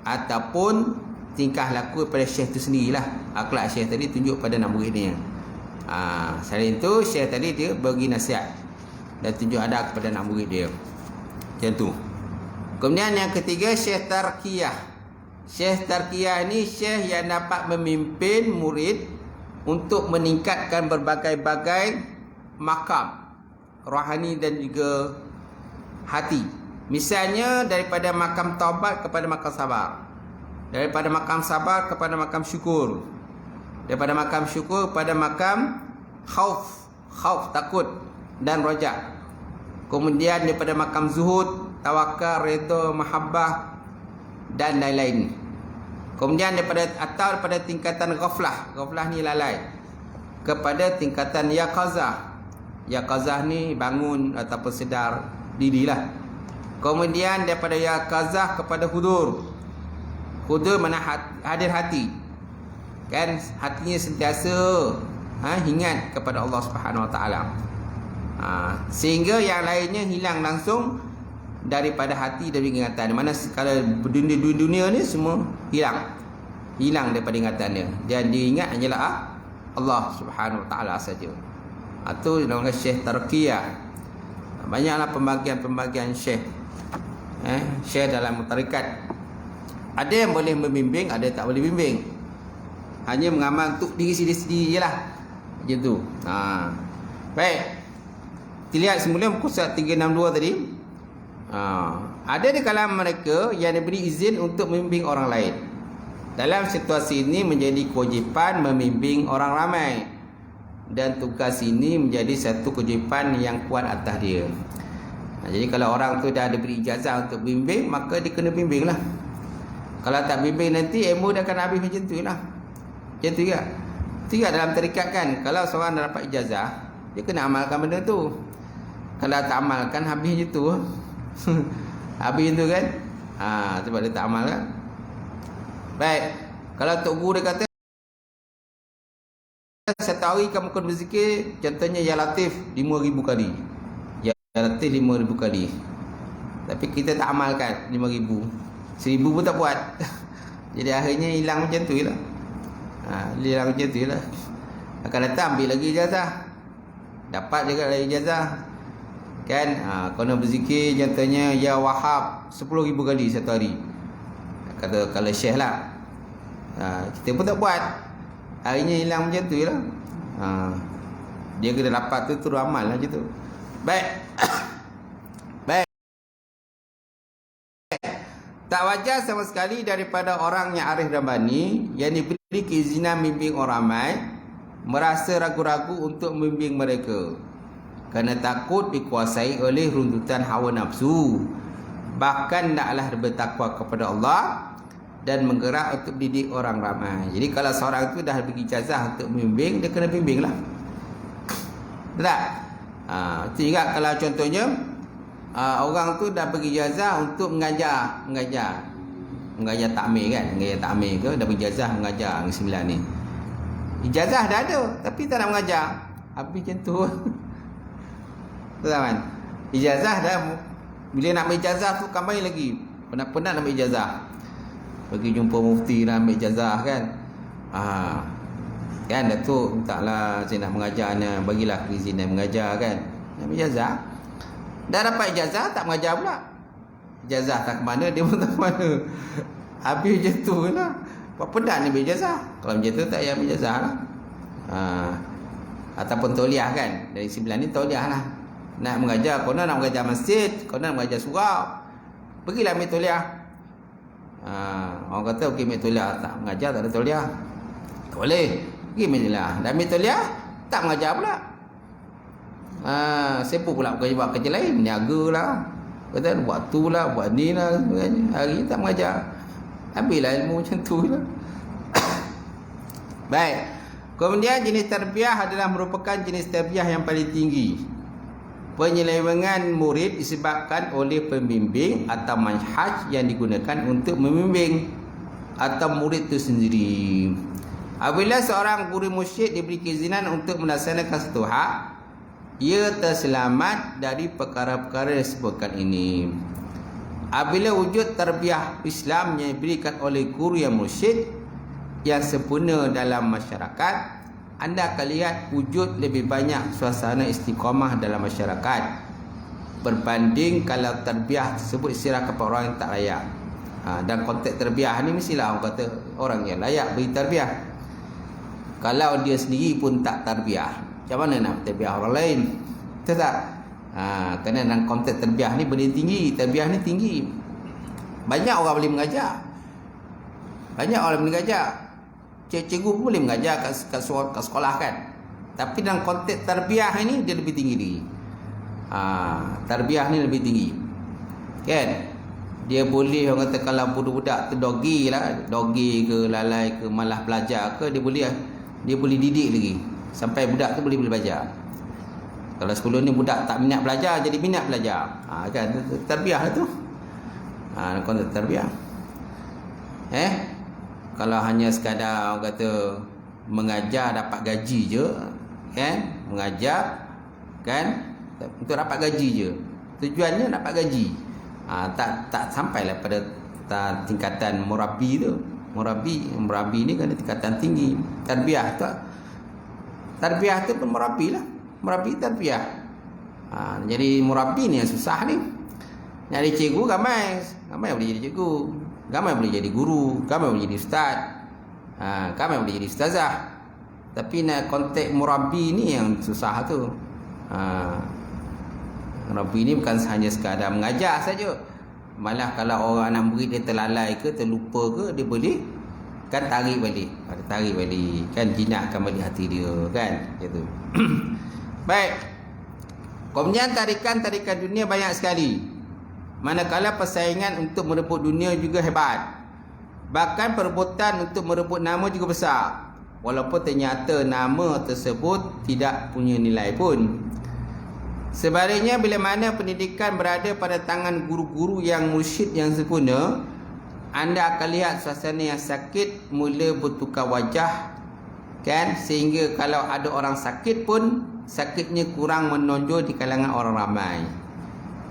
ataupun tingkah laku pada syekh itu sendirilah. Akhlak syekh tadi tunjuk pada nak muridnya. Selain itu syekh tadi dia bagi nasihat dan tunjuk adab kepada anak murid dia. Macam tu. Kemudian yang ketiga syekh tarkiyah. Syekh tarkiyah ni syekh yang dapat memimpin murid untuk meningkatkan berbagai-bagai makam rohani dan juga hati. Misalnya daripada makam taubat kepada makam sabar, daripada makam sabar kepada makam syukur, daripada makam syukur kepada makam khauf takut dan rojak, kemudian daripada makam zuhud, tawakal, redha, mahabbah dan lain-lain. Kemudian daripada tingkatan ghaflah. Ghaflah ni lalai. Kepada tingkatan yaqazah. Yaqazah ni bangun ataupun sedar dirilah. Kemudian daripada yaqazah kepada hudur. Hudur mana hadir hati. Kan hatinya sentiasa ingat kepada Allah Subhanahu Wa Taala. Sehingga yang lainnya hilang langsung daripada hati dari ingatan. Mana kalau dunia ni semua hilang daripada ingatannya. Dan dia ingat hanyalah Allah Subhanahu Wa Taala saja. Itu dinamakan Syekh Tarqiyah. Banyaklah pembagian syekh. Syekh dalam tarekat. Ada yang boleh membimbing, ada yang tak boleh bimbing. Hanya mengamal untuk diri sendiri je lah. Macam tu. Baik. Kita lihat semula muka surat 362 tadi. Ada di kalangan mereka yang diberi izin untuk membimbing orang lain. Dalam situasi ini menjadi kewajipan membimbing orang ramai. Dan tugas ini menjadi satu kewajipan yang kuat atas dia. Jadi kalau orang tu dah diberi ijazah untuk bimbing, maka dia kena bimbing lah. Kalau tak bimbing nanti ilmu dia akan habis macam tu lah. Macam tu juga. Itu juga dalam tarikat kan. Kalau seorang dah dapat ijazah, dia kena amalkan benda tu. Kalau tak amalkan, habis je tu. Habis tu kan. Sebab dia tak amal kan. Baik. Kalau Tok Guru dia kata, satu hari kamu kena berzikir, contohnya Ya Latif 5,000 kali. Ya Latif 5,000 kali. Tapi kita tak amalkan 5,000. 1,000 pun tak buat. Jadi akhirnya hilang macam tu lah. Hilang macam tu lah. Akan datang ambil lagi ijazah. Dapat juga lagi ijazah. Kan? Kena berzikir contohnya Ya Wahab 10,000 kali satu hari. Kata kalau syekh lah. Kita pun tak buat. Akhirnya hilang macam tu lah. Dia kena dapat tu terus amal lah macam tu. Baik. Baik. Tak wajar sama sekali daripada orang yang arif dan bani yang diberi keizinan membimbing orang ramai merasa ragu-ragu untuk membimbing mereka kerana takut dikuasai oleh runtutan hawa nafsu. Bahkan naklah bertakwa kepada Allah dan menggerak untuk didik orang ramai. Jadi kalau seorang itu dah bagi ijazah untuk membimbing, dia kena bimbing lah. Betul tak? Itu juga kalau contohnya orang tu dah bagi ijazah untuk mengajar takmir kan. Mengajar takmir ke, dah bagi ijazah mengajar Negeri Sembilan ni. Ijazah dah ada, tapi tak nak mengajar. Habis macam tu. Betul tak kan? Ijazah dah, bila nak ambil ijazah tu kembali lagi. Penat-penat nak ambil ijazah. Pergi jumpa mufti nak ambil ijazah kan. Kan Datuk mintalah saya nak mengajar ni, bagilah izin nak mengajar kan. Nak ambil ijazah. Dah dapat ijazah tak mengajar pula. Ijazah tak ke mana, dia pun tak ke mana. Habis macam tu lah. Penat ni ambil ijazah. Kalau macam tu tak payah ambil ijazah lah. Ataupun tauliah kan. Dari 9 ni tauliah lah. Nak mengajar, kau nak mengajar masjid, kau nak mengajar surau, pergilah ambil tauliah. Orang kata okey ambil tauliah, tak mengajar tak ada tauliah. Boleh. Pergi ambil tauliah. Dah ambil tauliah, tak mengajar pula. Siapa pula buat kerja lain, meniaga lah. Kata buat tu lah, buat ni lah. Hari tak mengajar. Ambillah ilmu macam tu lah. Baik. Kemudian jenis tarbiyah adalah merupakan jenis tarbiyah yang paling tinggi. Penyelewengan murid disebabkan oleh pembimbing atau manhaj yang digunakan untuk membimbing atau murid itu sendiri. Apabila seorang guru mursyid diberi keizinan untuk melaksanakan satu hak, ia terselamat dari perkara-perkara yang disebutkan ini. Apabila wujud tarbiyah Islam yang diberikan oleh guru yang mursyid yang sempurna dalam masyarakat, anda akan lihat wujud lebih banyak suasana istiqamah dalam masyarakat berbanding kalau tarbiyah tersebut istirahat kepada orang yang tak layak. Dan konteks tarbiyah ni mestilah orang kata orang yang layak beri tarbiyah. Kalau dia sendiri pun tak tarbiyah, macam mana nak tarbiyah orang lain? Betul tak? Kerana dalam konteks tarbiyah ni benda tinggi, tarbiyah ni tinggi. Banyak orang boleh mengajar. Banyak orang boleh mengajar. Cikgu pun boleh mengajar kat sekolah kan. Tapi dalam konteks tarbiyah ini dia lebih tinggi lagi. Tarbiyah ni lebih tinggi. Kan? dia boleh orang kata kalau budak-budak tu dogi ke lalai ke malah belajar ke, dia boleh didik lagi sampai budak tu boleh belajar. Kalau sekolah ni budak tak minat belajar, jadi minat belajar. Kan tarbiyah tu. Konsep tarbiyah. Kalau hanya sekadar orang kata mengajar dapat gaji je, kan? Mengajar kan untuk dapat gaji je. Tujuannya dapat gaji. Tak sampailah pada tingkatan murabi tu. Murabi ni kan tingkatan tinggi. Tarbiyah tu pun murabi lah. Murabi tarbiyah. Jadi murabi ni yang susah ni. Jadi cikgu ramai boleh jadi cikgu, ramai boleh jadi guru, ramai boleh jadi ustaz, ramai boleh jadi ustazah. Tapi nak konteks murabi ni yang susah tu. Murabi ni bukan hanya sekadar mengajar saja. Malah kalau orang anak murid dia terlalai ke, terlupa ke, dia boleh kan tarik balik. Kan jinakkan balik hati dia kan. Gitu. Baik. Kemudian tarikan dunia banyak sekali. Manakala persaingan untuk merebut dunia juga hebat. Bahkan perebutan untuk merebut nama juga besar. Walaupun ternyata nama tersebut tidak punya nilai pun. Sebaliknya bila mana pendidikan berada pada tangan guru-guru yang mursyid yang sempurna, anda akan lihat suasana yang sakit mula bertukar wajah, kan? Sehingga kalau ada orang sakit pun sakitnya kurang menonjol di kalangan orang ramai.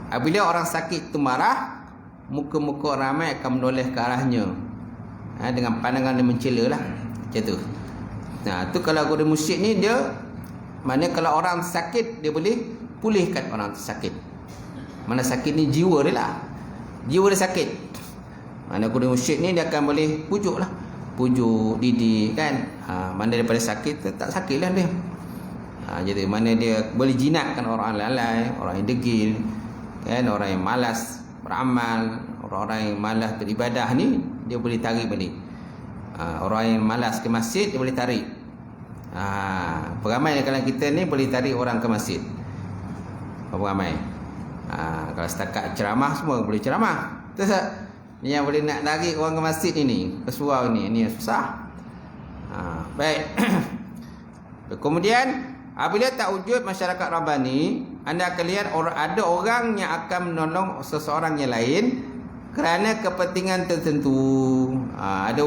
Apabila orang sakit itu marah, muka-muka orang ramai akan menoleh ke arahnya, dengan pandangan dia mencela lah. Macam tu. Tu kalau guru mursyid ni dia, mana kalau orang sakit dia boleh pulihkan orang tu sakit. Mana sakit ni jiwa dia lah. Jiwa dia sakit. Mana guru mursyid ni dia akan boleh pujuk lah. Pujuk, didik kan. Mana daripada sakit tak sakit lah dia. Jadi mana dia boleh jinakkan orang lalai, orang yang degil, kan, orang yang malas beramal, orang-orang yang malas beribadah ni dia boleh tarik balik. Orang yang malas ke masjid dia boleh tarik. Peramai kalau kita ni boleh tarik orang ke masjid. Berapa ramai? Kalau setakat ceramah semua boleh ceramah. Terus yang boleh nak tarik orang ke masjid ini, ke surau ni yang susah. Baik. Kemudian apabila tak wujud masyarakat Rabbani, anda akan lihat ada orang yang akan menolong seseorang yang lain kerana kepentingan tertentu. Ada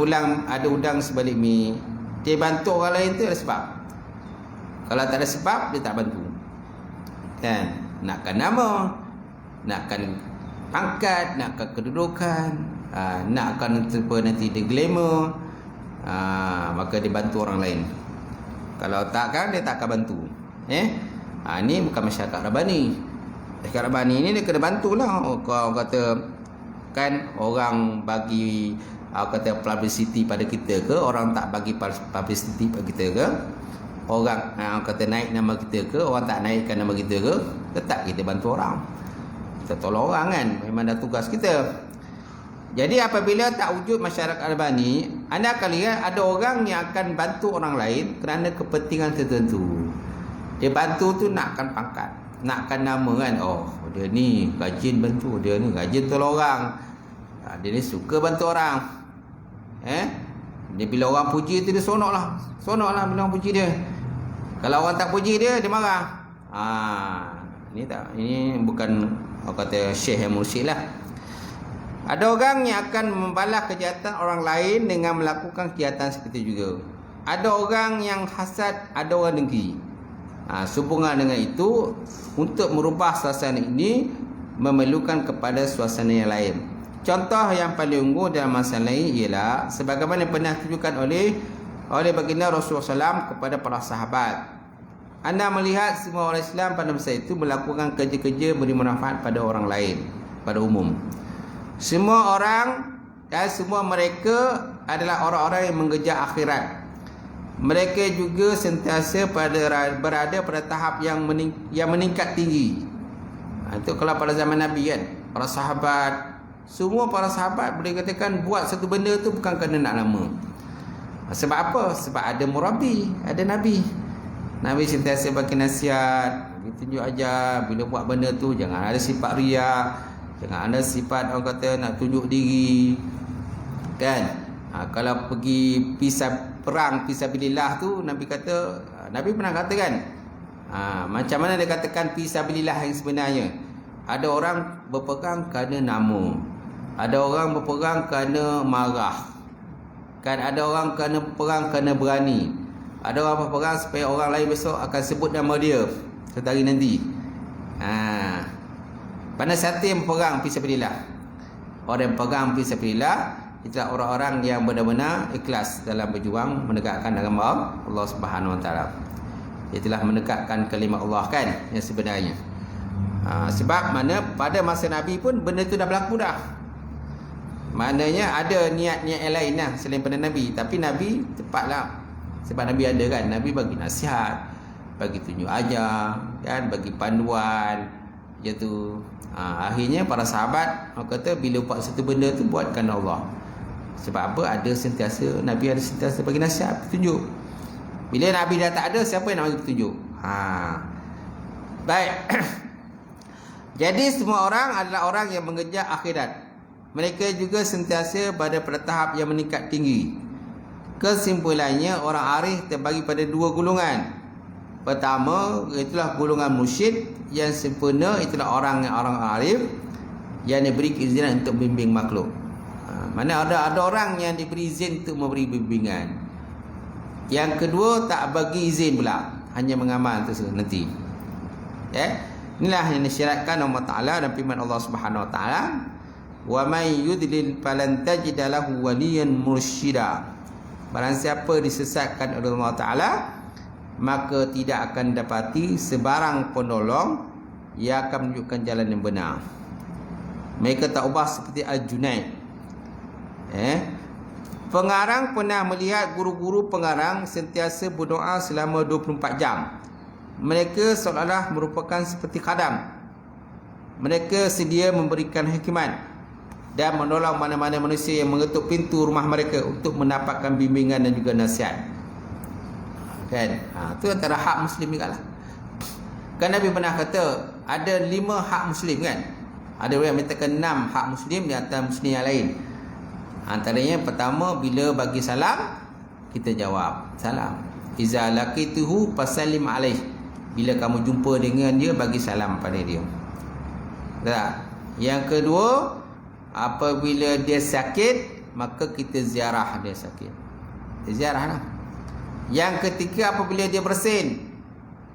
udang sebalik mi. Dia bantu orang lain tu ada sebab. Kalau tak ada sebab dia tak bantu. Kan? Nakkan nama, nakkan pangkat, nakkan kedudukan, nakkan nanti dia glamour, maka dia bantu orang lain. Kalau takkan dia tak akan bantu. Ni bukan masyarakat Rabbani. Masyarakat Rabbani ni dia kena bantulah. Kalau kata kan orang bagi kata publicity pada kita ke, orang tak bagi publicity pada kita ke, orang kata naik nama kita ke, orang tak naikkan nama kita ke, tetap kita bantu orang. Kita tolong orang kan, memang dah tugas kita. Jadi apabila tak wujud masyarakat Rabbani, anda akan lihat ada orang yang akan bantu orang lain kerana kepentingan tertentu. Dia bantu tu nakkan pangkat, nakkan nama kan. Oh, dia ni rajin bantu, dia ni rajin tolong orang, dia ni suka bantu orang. Dia bila orang puji tu dia sonok lah bila orang puji dia. Kalau orang tak puji dia, dia marah. Ini bukan orang kata syekh yang mursyid lah. Ada orang yang akan membalas kejahatan orang lain dengan melakukan kejahatan seperti juga. Ada orang yang hasad, ada orang dengki. Sehubungan dengan itu, untuk merubah suasana ini memerlukan kepada suasana yang lain. Contoh yang paling unggul dalam masalah ini ialah sebagaimana pernah ditujukan oleh baginda Rasulullah SAW kepada para sahabat. Anda melihat semua orang Islam pada masa itu melakukan kerja-kerja beri manfaat pada orang lain, pada umum. Semua orang dan semua mereka adalah orang-orang yang mengejar akhirat. Mereka juga sentiasa berada pada tahap yang meningkat tinggi. Itu kalau pada zaman Nabi kan, para sahabat, semua para sahabat boleh katakan buat satu benda tu bukan kerana nak lama. Sebab apa? Sebab ada murabi, ada Nabi. Nabi sentiasa bagi nasihat, bagi tunjuk ajar, bila buat benda tu jangan ada sifat riak, Jangan ada sifat orang kata nak tunjuk diri, kan? Kalau pergi perang fisabilillah tu, Nabi kata, Nabi pernah kata kan, macam mana dia katakan fisabilillah yang sebenarnya? Ada orang berperang kerana nama, ada orang berperang kerana marah, kan? Ada orang kerana berperang kerana berani, ada orang berperang supaya orang lain besok akan sebut nama dia satu hari nanti. Mana satu yang berperang fisabilillah? Orang yang berperang fisabilillah itulah orang-orang yang benar-benar ikhlas dalam berjuang menegakkan agama Allah Subhanahu Wa Taala. Itulah menegakkan kalimah Allah, kan, yang sebenarnya. Sebab mana pada masa Nabi pun benda tu dah berlaku dah. Maknanya ada niat-niat yang lain lah selain pada Nabi. Tapi Nabi cepatlah. Sebab Nabi ada, kan, Nabi bagi nasihat, bagi tunjuk ajar, kan, bagi panduan, iaitu akhirnya para sahabat orang kata bila buat satu benda tu buatkan Allah. Sebab apa? Ada sentiasa, Nabi ada sentiasa bagi nasihat, petunjuk. Bila Nabi dah tak ada, siapa yang nak bagi petunjuk? Baik. Jadi semua orang adalah orang yang mengejar akhirat. Mereka juga sentiasa pada tahap yang meningkat tinggi. Kesimpulannya, orang arif terbagi pada dua golongan. Pertama, itulah golongan mursyid yang sempurna, itulah orang arif yang diberi keizinan untuk membimbing makhluk. Mana ada orang yang diberi izin untuk memberi bimbingan. Yang kedua tak bagi izin pula, hanya mengamal tu nanti. Inilah yang disyaratkan Allah Taala dan firman Allah Subhanahu Wa Taala, "Wa may yudlil falan tajid lahu waliyan mursyida." Barang siapa disesatkan oleh Allah Taala, maka tidak akan dapati sebarang penolong yang akan menunjukkan jalan yang benar. Mereka tak ubah seperti Al-Junaid. Pengarang pernah melihat guru-guru pengarang sentiasa berdoa selama 24 jam. Mereka seolah-olah merupakan seperti khadam. Mereka sedia memberikan hikmat dan menolong mana-mana manusia yang mengetuk pintu rumah mereka untuk mendapatkan bimbingan dan juga nasihat. Kan? Itu antara hak Muslim juga lah. Kan Nabi pernah kata ada 5 hak Muslim, kan? Ada orang yang mengatakan 6 hak Muslim di atas Muslim yang lain. Antaranya pertama, bila bagi salam kita jawab salam. Iza laqituhu fasallim alaih. Bila kamu jumpa dengan dia, bagi salam pada dia. Tak? Yang kedua, apabila dia sakit, maka kita ziarah dia sakit. Ziarah lah. Yang ketiga, apabila dia bersin.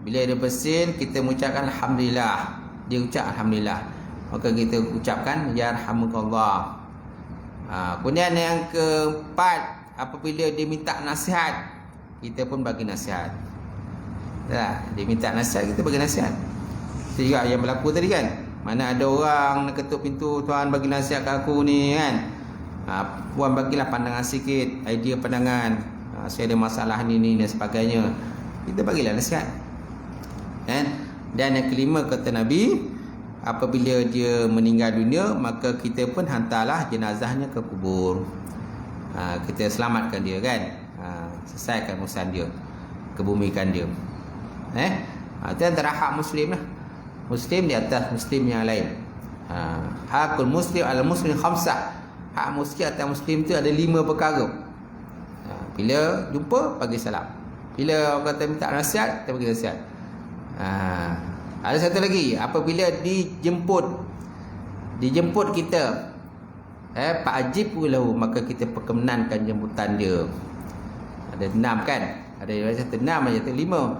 Bila dia bersin, kita mengucapkan alhamdulillah. Dia ucap alhamdulillah, maka kita ucapkan yarhamukallah. Kemudian yang keempat, apabila dia minta nasihat, kita pun bagi nasihat. Dia minta nasihat, kita bagi nasihat. Itu juga yang berlaku tadi, kan. Mana ada orang nak ketuk pintu, tuan bagi nasihat kat aku ni, kan. Puan bagilah pandangan sikit, idea pandangan. Saya ada masalah ni dan sebagainya. Kita bagilah nasihat, kan. Dan yang kelima, kata Nabi, apabila dia meninggal dunia, maka kita pun hantarlah jenazahnya ke kubur. Kita selamatkan dia, kan. Selesaikan urusan dia, kebumikan dia. Itu antara hak Muslim lah. Muslim di atas Muslim yang lain. Hakul Muslim ala Muslim khamsah. Hak Muslim atas Muslim tu ada 5 perkara. Bila jumpa, bagi salam. Bila orang kata minta nasihat, kita bagi nasihat. Ada satu lagi, apabila dijemput kita, fa'ajibu lahu, maka kita perkenankan jemputan dia. Ada 6, kan? Ada satu 6, ada satu 5.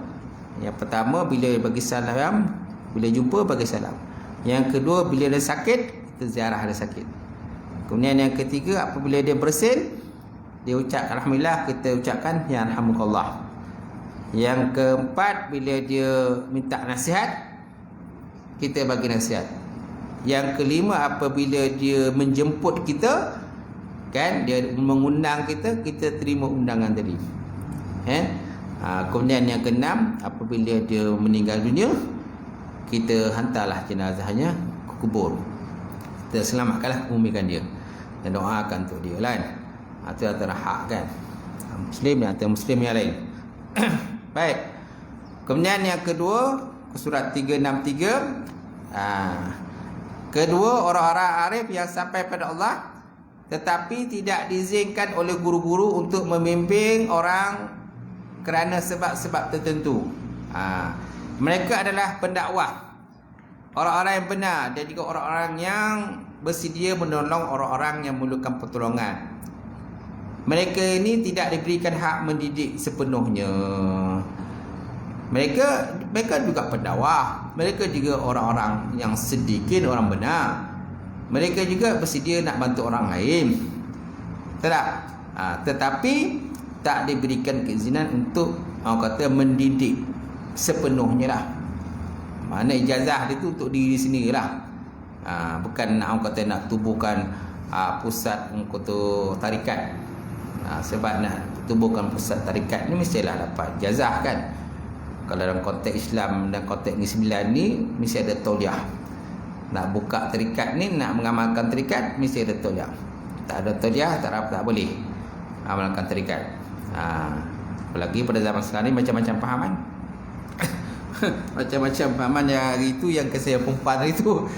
Yang pertama, bila bagi salam, bila jumpa bagi salam. Yang kedua, bila dia sakit, kita ziarah dia sakit. Kemudian yang ketiga, apabila dia bersin, dia ucap alhamdulillah, kita ucapkan yarhamukallah. Yang keempat, bila dia minta nasihat, kita bagi nasihat. Yang kelima, apabila dia menjemput kita, kan, dia mengundang kita, kita terima undangan tadi. Kemudian yang keenam, apabila dia meninggal dunia, kita hantarlah jenazahnya ke kubur. Kita selamatkanlah, kebumikan dia dan doakan untuk dia, kan. Itu antara hak, kan, Muslim dan antara Muslim yang lain. Baik. Kemudian yang kedua, surat 363, Kedua, orang-orang arif yang sampai pada Allah tetapi tidak diizinkan oleh guru-guru untuk memimpin orang kerana sebab-sebab tertentu. Mereka adalah pendakwah, orang-orang yang benar, dan juga orang-orang yang bersedia menolong orang-orang yang memerlukan pertolongan. Mereka ini tidak diberikan hak mendidik sepenuhnya. Mereka juga pendakwah, mereka juga orang-orang yang sedikit orang benar. Mereka juga bersedia nak bantu orang lain. Tak? Tetapi tak diberikan keizinan untuk orang kata mendidik sepenuhnya lah. Mana ijazah dia tu untuk diri sendiri lah. Bukan nak orang kata nak tubuhkan pusat kata tarikat. Sebab nak tubuhkan pusat tarikat ni mestilah dapat ijazah kan. Kalau dalam konteks Islam dan konteks Negeri Sembilan ni mesti ada tauliah. Nak buka tarikat ni, nak mengamalkan tarikat mesti ada tauliah. Tak ada tauliah tak boleh amalkan tarikat. Apalagi pada zaman sekarang ni macam-macam pahaman. Macam-macam pahaman yang hari tu, yang kesal perempuan hari tu.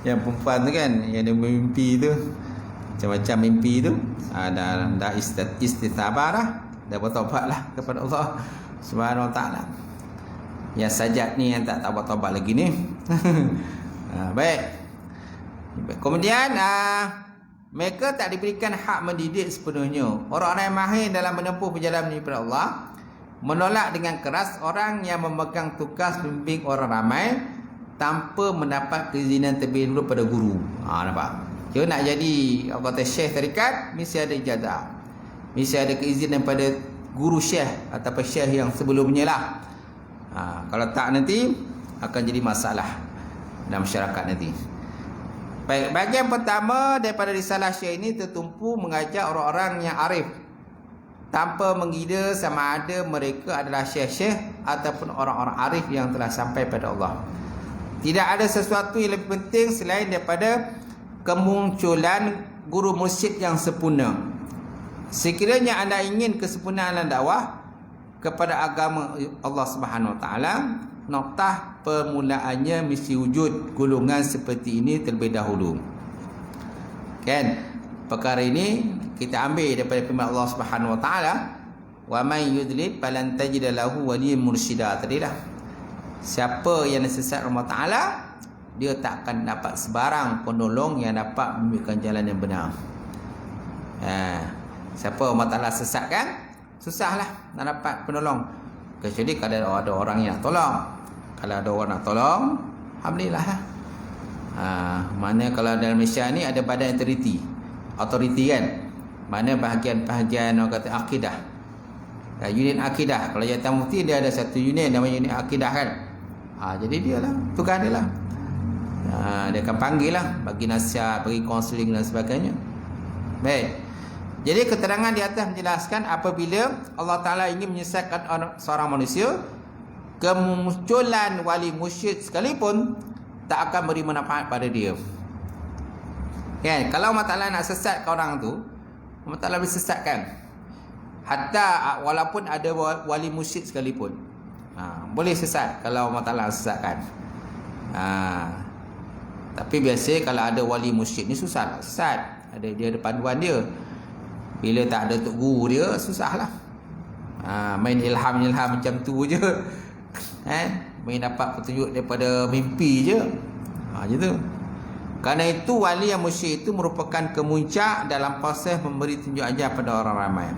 Yang perempuan tu kan, yang dia mimpi tu, macam-macam mimpi tu. Dah istitabah dah. Dah bertaubat lah kepada Allah Subhanahu Wa Ta'ala. Yang sajat ni yang tak taubat-taubat lagi ni. Baik. Kemudian mereka tak diberikan hak mendidik sepenuhnya. Orang-orang yang mahir dalam menempuh perjalanan menuju kepada Allah menolak dengan keras orang yang memegang tugas membimbing orang ramai tanpa mendapat keizinan terlebih dahulu pada guru. Nampak? Dia nak jadi apa kata syekh tarikat, mesti ada ijazah. Mesti ada keizinan daripada guru syekh ataupun syekh yang sebelumnya lah. Kalau tak nanti akan jadi masalah dalam masyarakat nanti. Baik, bahagian pertama daripada risalah syekh ini tertumpu mengajak orang-orang yang arif tanpa mengira sama ada mereka adalah syekh-syekh ataupun orang-orang arif yang telah sampai pada Allah. Tidak ada sesuatu yang lebih penting selain daripada kemunculan guru mursyid yang sempurna. Sekiranya anda ingin kesempurnaan dalam dakwah kepada agama Allah Subhanahu Wa Taala, noktah permulaannya mesti wujud golongan seperti ini terlebih dahulu. Kan? Perkara ini kita ambil daripada firman Allah Subhanahu Wa Taala, "Wa may yudlil falan tajid lahu waliyyan mursyida." Tadilah. Siapa yang sesat Allah Taala, dia tak akan dapat sebarang penolong yang dapat menunjukkan jalan yang benar. Siapa Allah Taala sesatkan, susahlah nak dapat penolong. Kecuali kalau ada orang yang nak tolong. Kalau ada orang nak tolong, alhamdulillah lah. Mana kalau dalam Malaysia ni ada badan autoriti kan. Mana bahagian-bahagian orang kata akidah. Unit akidah. Kalau Jabatan Mufti dia ada satu unit namanya unit akidah kan. Jadi dia lah, tugas dia lah. Dia akan panggil lah, bagi nasihat, bagi kaunseling dan sebagainya. Baik. Jadi keterangan di atas menjelaskan apabila Allah Ta'ala ingin menyesatkan seorang manusia, kemunculan wali mursyid sekalipun tak akan beri manfaat pada dia. Kan? Kalau Allah Ta'ala nak sesatkan orang tu, Allah Ta'ala boleh sesatkan. Hatta walaupun ada wali mursyid sekalipun. Boleh sesat kalau Allah Ta'ala sesatkan. Tapi biasa kalau ada wali mursyid ni susah lah sesat. Dia ada panduan dia. Bila tak ada tok guru dia, susahlah. Main ilham macam tu je. Main dapat petunjuk daripada mimpi je. Macam tu. Kerana itu wali yang mursyid itu merupakan kemuncak dalam proses memberi tunjuk ajar pada orang ramai.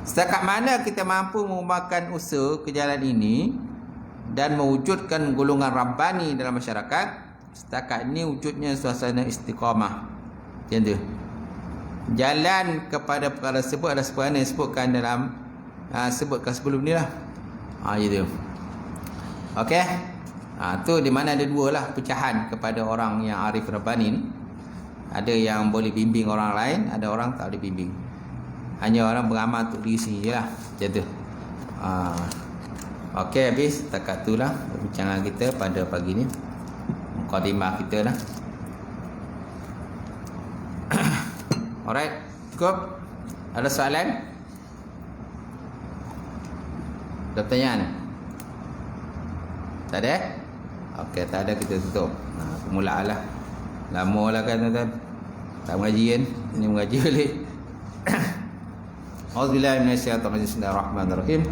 Setakat mana kita mampu mengubahkan usaha ke jalan ini dan mewujudkan golongan Rabbani dalam masyarakat, setakat ini wujudnya suasana istiqamah. Macam tu. Jalan kepada perkara tersebut adalah seperti yang disebutkan dalam sebutkan sebelum ni lah. Gitu. Okey. Tu di mana ada dua lah pecahan kepada orang yang arif Rabbani ni. Ada yang boleh bimbing orang lain, ada orang tak boleh bimbing. Hanya orang beramal untuk diri sendiri je lah. Macam tu. Okey, habis setakat tu lah perbincangan kita pada pagi ni. Mukadimah kita lah. Alright, cukup. Ada soalan? Ada pertanyaan? Tak ada? Okey, tak ada, kita tutup. Permulaan lah. Lama lah kan tuan-tuan. Tak mengaji kan? Ini mengaji balik. Auzubillahi minasyaitonir rajim. Bismillahirrahmanirrahim.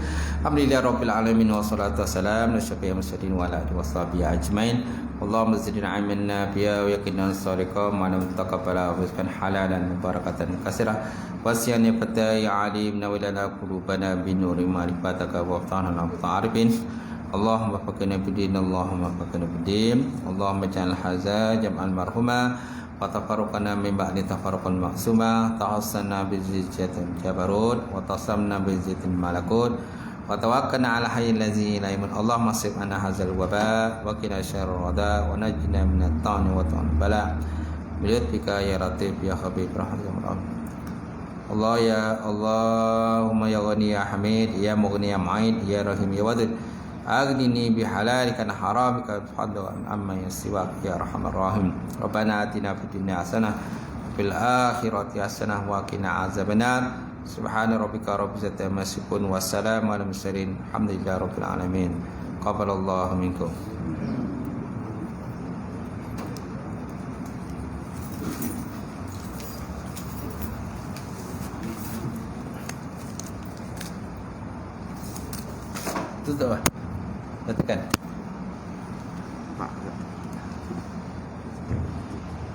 Alhamdulillahirabbil alamin wassalatu wassalamu ala asyrofil mursalin wa ala alihi washabihi ajmain. Allahumma zidna ilman nafi'a wa yaqinan sadiqan wa lam taqabbala wa rizqan halalan mubarakatan katsira. Wasiyan ya fatai alim nawilana qulubana bi nuri ma'rifataka wa ftahna ta'arifin. Allahumma faqina bidin Allahumma faqina bidin Allahumma ja'al hadza jam'an marhuma wa tafarruqana min ba'di tafarruqan ma'suma ta'assana bi zijjatin jabarut wa tasamna bi zijjatin malakut wa tawakkalna ala hayyil ladzi la yamut. Allahumma sif anna hadzal waba wa qina syarra rada wa najjina minat ta'ni wa ta'al bala bilutfika ya latif ya khabir rahmatika. Allah ya Allahumma ya ghani ya hamid ya mughni ya mu'id ya rahim ya wadud aghnini bihalalika an haramika bifadlika amma yasiwak ya arhamar rahim. Rabbana atina fid dunya hasanah fil akhirati hasanah wa qina azabannar. Subhana rabbika rabbil izzati amma yasifun wa salamun alal mursalin alhamdulillahi rabbil alamin. Qabalallahu minkum. Tutup lah. Tekan.